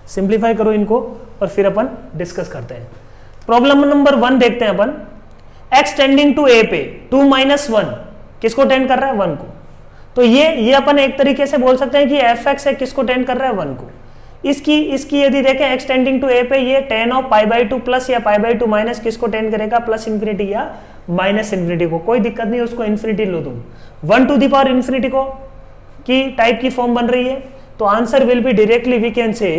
सिंप्लीफाई करो इनको और फिर अपन डिस्कस करते हैं। प्रॉब्लम नंबर 1 देखते हैं अपन। x टेंडिंग टू a पे 2 - 1 किसको टेंड कर रहा है? 1 को। तो ये अपन एक तरीके से बोल सकते हैं कि fx है किसको टेंड कर रहा है? 1 को। इसकी यदि देखें x टेंडिंग टू a पे ये tan ऑफ π/2 प्लस या π/2 माइनस किसको टेंड करेगा? प्लस इन्फिनिटी या माइनस इन्फिनिटी को। कोई दिक्कत नहीं, उसको इन्फिनिटी लो तुम। 1 टू द पावर इन्फिनिटी को की टाइप की फॉर्म बन रही है। तो answer will be directly we can say,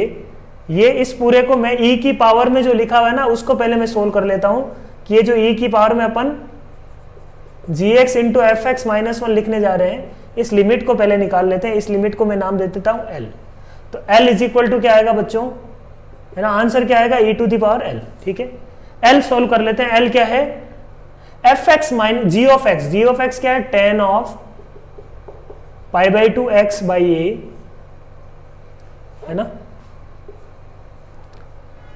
ये इस पूरे को मैं e की पावर में जो लिखा हुआ है ना उसको पहले मैं सोल्व कर लेता हूं कि ये जो e की पावर में अपन gx into f x minus 1 लिखने जा रहे हैं, इस लिमिट को पहले निकाल लेते हैं। इस लिमिट को मैं नाम दे देता हूं l। तो l इज इक्वल टू क्या आएगा बच्चों? है ना, आंसर क्या आएगा? e to the power l। ठीक है, l सोल्व कर लेते हैं। l क्या है? F x minus g of x. G of x क्या है? tan of π/2 x by a, है ना,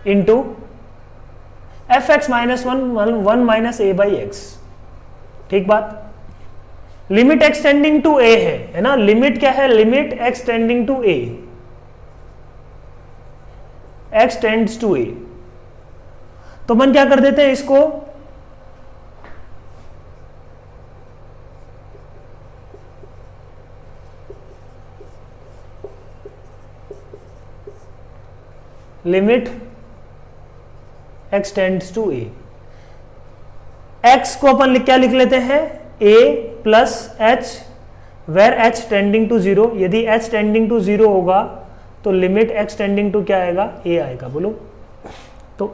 into f x minus 1 minus a by x. ठीक बात। Limit x tending to a है ना, लिमिट क्या है? Limit x tending to a, x tends to a। तो अपन क्या कर देते हैं इसको, limit x tends to a, x को अपन क्या लिख लेते हैं? a plus h where h tending to 0। यदि h टेंडिंग टू 0 होगा तो लिमिट x टेंडिंग टू क्या आएगा? a आएगा। बोलो। तो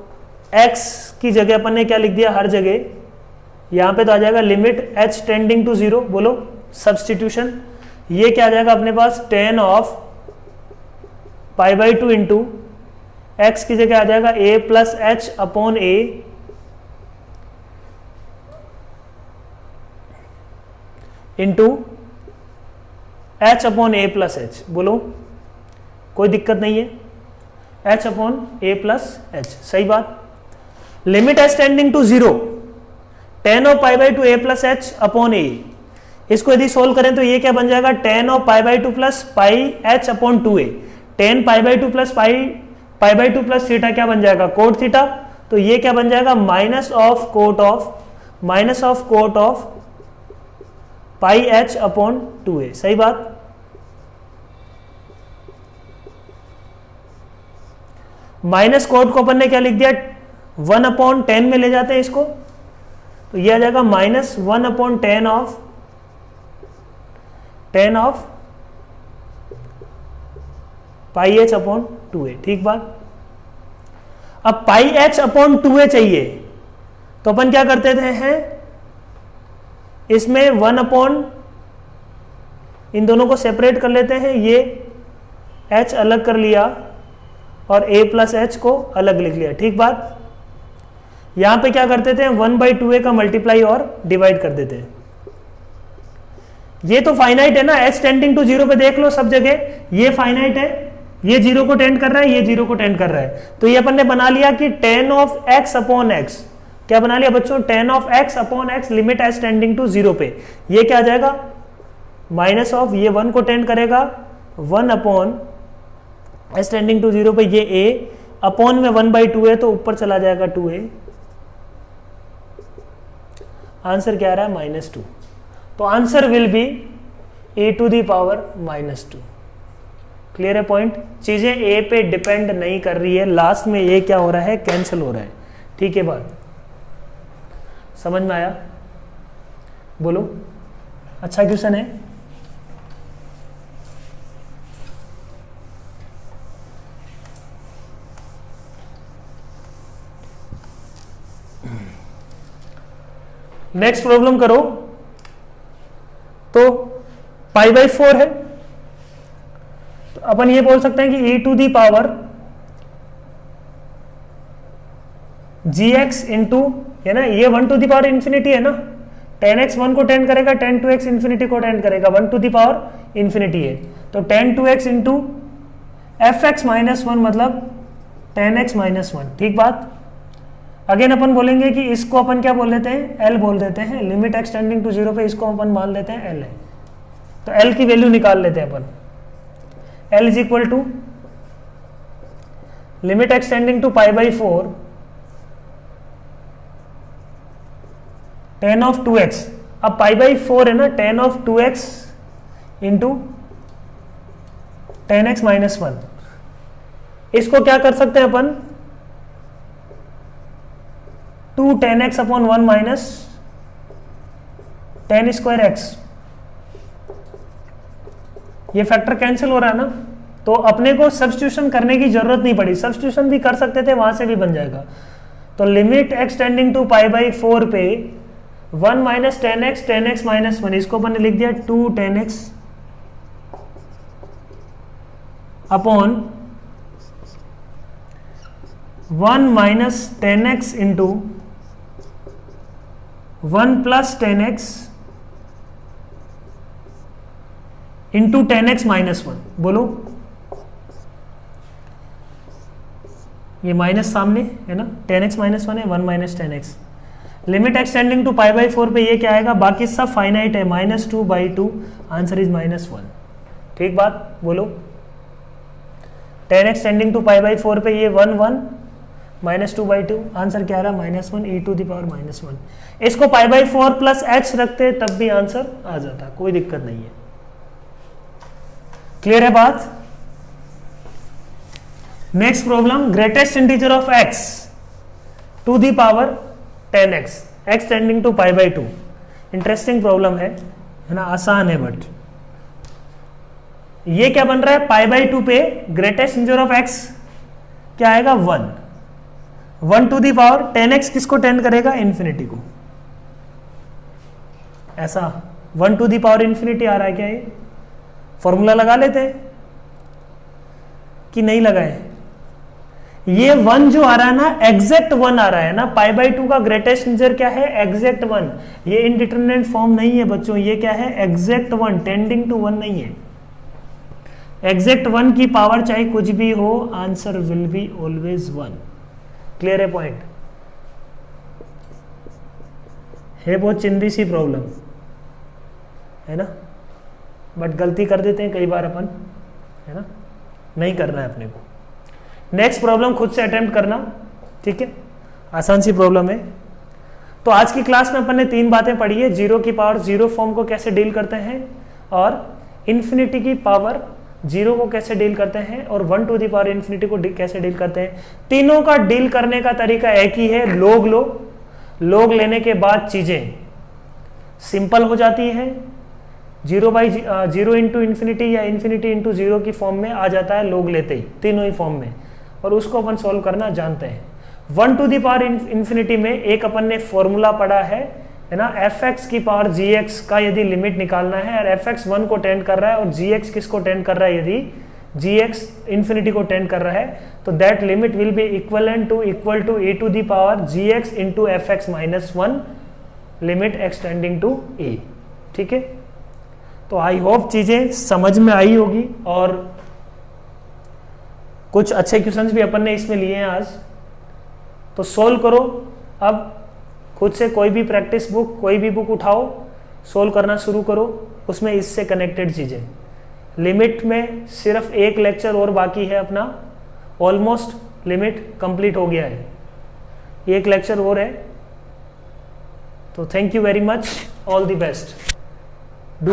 x की जगह अपन ने क्या लिख दिया? हर जगह यहां पे तो आ जाएगा लिमिट h टेंडिंग टू 0। बोलो सब्सटीट्यूशन। ये क्या आ जाएगा अपने पास? tan ऑफ π/2 इंटू x की जगह आ जाएगा a plus h upon a into h upon a plus h। बोलो, कोई दिक्कत नहीं है, h upon a plus h। सही बात। Limit h tending to 0, tan of π/2 a plus h upon a। इसको यदि सोल्व करें तो ये क्या बन जाएगा? tan of π/2 plus pi h upon 2a। tan π/2 plus π/2 plus theta क्या बन जाएगा? Cot theta. तो ये क्या बन जाएगा? Minus of cot of pi h upon 2a। सही बात। माइनस कोट को अपन ने क्या लिख दिया? 1 अपॉन 10 में ले जाते हैं इसको, तो ये आ जाएगा minus 1 upon 10 of pi h upon 2a। ठीक बात। अब पाई h अपॉन 2a चाहिए तो अपन क्या करते थे हैं, इसमें 1 अपॉन, इन दोनों को सेपरेट कर लेते हैं। ये h अलग कर लिया और a प्लस h को अलग लिख लिया। ठीक बात। यहां पे क्या करते थे? 1/2a का मल्टीप्लाई और डिवाइड कर देते हैं। ये तो फाइनाइट है ना, h टेंडिंग टू 0 पे देख लो सब जगह ये फाइनाइट है, ये 0 को टेंड कर रहा है, ये 0 को टेंड कर रहा है। तो ये अपन ने बना लिया कि tan of x upon x, क्या बना लिया बच्चों? tan of x upon x limit h tending to 0 पे ये क्या आ जाएगा? माइनस ऑफ, ये 1 को टेंड करेगा, 1 अपॉन h टेंडिंग टू 0 पे ये a अपॉन में 1/2 तो ऊपर चला जाएगा 2a। आंसर क्या आ रहा है? -2। तो answer will be a to the power -2। Clear है पॉइंट? चीजें a पे डिपेंड नहीं कर रही है, लास्ट में a क्या हो रहा है? कैंसिल हो रहा है। ठीक है, बात समझ में आया? बोलो। अच्छा क्वेश्चन है। नेक्स्ट प्रॉब्लम करो। तो π/4 है, तो अपन ये बोल सकते हैं कि e to the power gx into, है ना, ये 1 टू दी पावर इंफिनिटी है ना, tan x 1 को टेंड करेगा, tan 2x इंफिनिटी को टेंड करेगा, 1 टू दी पावर इंफिनिटी है। तो tan 2x into f x minus 1 मतलब tan x माइनस 1। ठीक बात। अगेन अपन बोलेंगे कि इसको अपन क्या बोल देते हैं? L बोल देते हैं। लिमिट x टेंडिंग टू 0 पे इसको अपन मान लेते हैं L है। तो L की वैल्यू निकाल लेते हैं अपन। L is equal to limit x tending to π/4 tan of 2x, अब पाई बाई 4 है ना, tan of 2x into tan x minus 1, इसको क्या कर सकते हैं अपन, 2 tan x अपॉन 1 माइनस tan स्क्वायर x, ये फैक्टर कैंसिल हो रहा है ना, तो अपने को सब्स्टिट्यूशन करने की जरूरत नहीं पड़ी, सब्स्टिट्यूशन भी कर सकते थे, वहां से भी बन जाएगा। तो limit x tending to pi by 4 पे 1 माइनस tan x माइनस 1, इसको अपन ने लिख दिया 2 tan x अपॉन 1 minus tan x into 1 plus tan x into tan x minus 1। बोलो, ये माइनस सामने है ना, tan x माइनस 1 है, 1 minus tan x, limit x tending to pi by 4 पे ये क्या आएगा, बाकी सब फाइनाइट है, -2/2, आंसर इज -1। ठीक बात, बोलो, tan x tending to pi by 4 पे ये 1 1 -2/2, आंसर क्या आ रहा, -1 e टू द पावर -1। इसको पाई बाई 4 प्लस h रखते तब भी आंसर आ जाता, कोई दिक्कत नहीं है। क्लियर है बात। Next problem, greatest integer of x to the power 10x, x tending to pi by 2। Interesting problem है ना, आसान है, बट ये क्या बन रहा है, पाई बाई 2 पे ग्रेटेस्ट इंटीजर ऑफ x क्या आएगा, 1 टू द पावर 10x किसको टेंड करेगा, इंफिनिटी को, ऐसा 1 टू द पावर इंफिनिटी आ रहा है क्या, ये फॉर्मूला लगा लेते हैं कि नहीं लगाए, ये 1 जो आ रहा है ना, एग्जैक्ट 1 आ रहा है ना, पाई बाई 2 का ग्रेटेस्ट इंटीजर क्या है, एग्जैक्ट 1, ये इनडिटरमिनेट फॉर्म नहीं है बच्चों, ये क्या है, एग्जैक्ट 1, टेंडिंग टू 1 नहीं है, एग्जैक्ट 1 की पावर चाहे कुछ भी हो, answer will be always 1। Clear है पॉइंट, है बहुत चिंदी सी प्रॉब्लम है ना, बट गलती कर देते हैं कई बार अपन, है ना, नहीं करना है अपने को। नेक्स्ट प्रॉब्लम खुद से अटेम्प्ट करना, ठीक है, आसान सी प्रॉब्लम है। तो आज की क्लास में अपन ने 3 बातें पढ़ी है, 0 की पावर 0 फॉर्म को कैसे डील करते हैं, और इन्फिनिटी की पावर 0 को कैसे डील करते हैं, और 1 टू द पावर इन्फिनिटी को कैसे डील करते हैं। तीनों का डील करने का तरीका एक ही है, लोग लो, लोग लेने के बाद चीजें सिंपल हो जाती है, 0 इंटू इन्फिनिटी या इन्फिनिटी इंटू 0 की फॉर्म में आ जाता है लोग लेते ही, तीनों ही फॉर्म में, और उसको अपन सॉल्व करना जानते हैं। 1 टू द पावर इन्फिनिटी में एक अपन ने फॉर्मूला पढ़ा है ना, fx की पावर gx का यदि लिमिट निकालना है, और fx 1 को टेंड कर रहा है और gx किसको टेंड कर रहा है, यदि gx इन्फिनिटी को टेंड कर रहा है, तो that limit will be equal to a to the power gx into fx minus 1, limit extending to a। ठीक है, तो आई होप चीजें समझ में आई होगी, और कुछ अच्छे क्वेश्चंस भी अपन ने इसमें लिए हैं आज, तो सोल्व करो। अब खुद से कोई भी प्रैक्टिस बुक, कोई भी बुक उठाओ, सोल्व करना शुरू करो, उसमें इससे कनेक्टेड चीजें। लिमिट में सिर्फ एक लेक्चर और बाकी है अपना, ऑलमोस्ट लिमिट कंप्लीट हो गया है, एक लेक्चर और है। तो thank you very much, all the best, do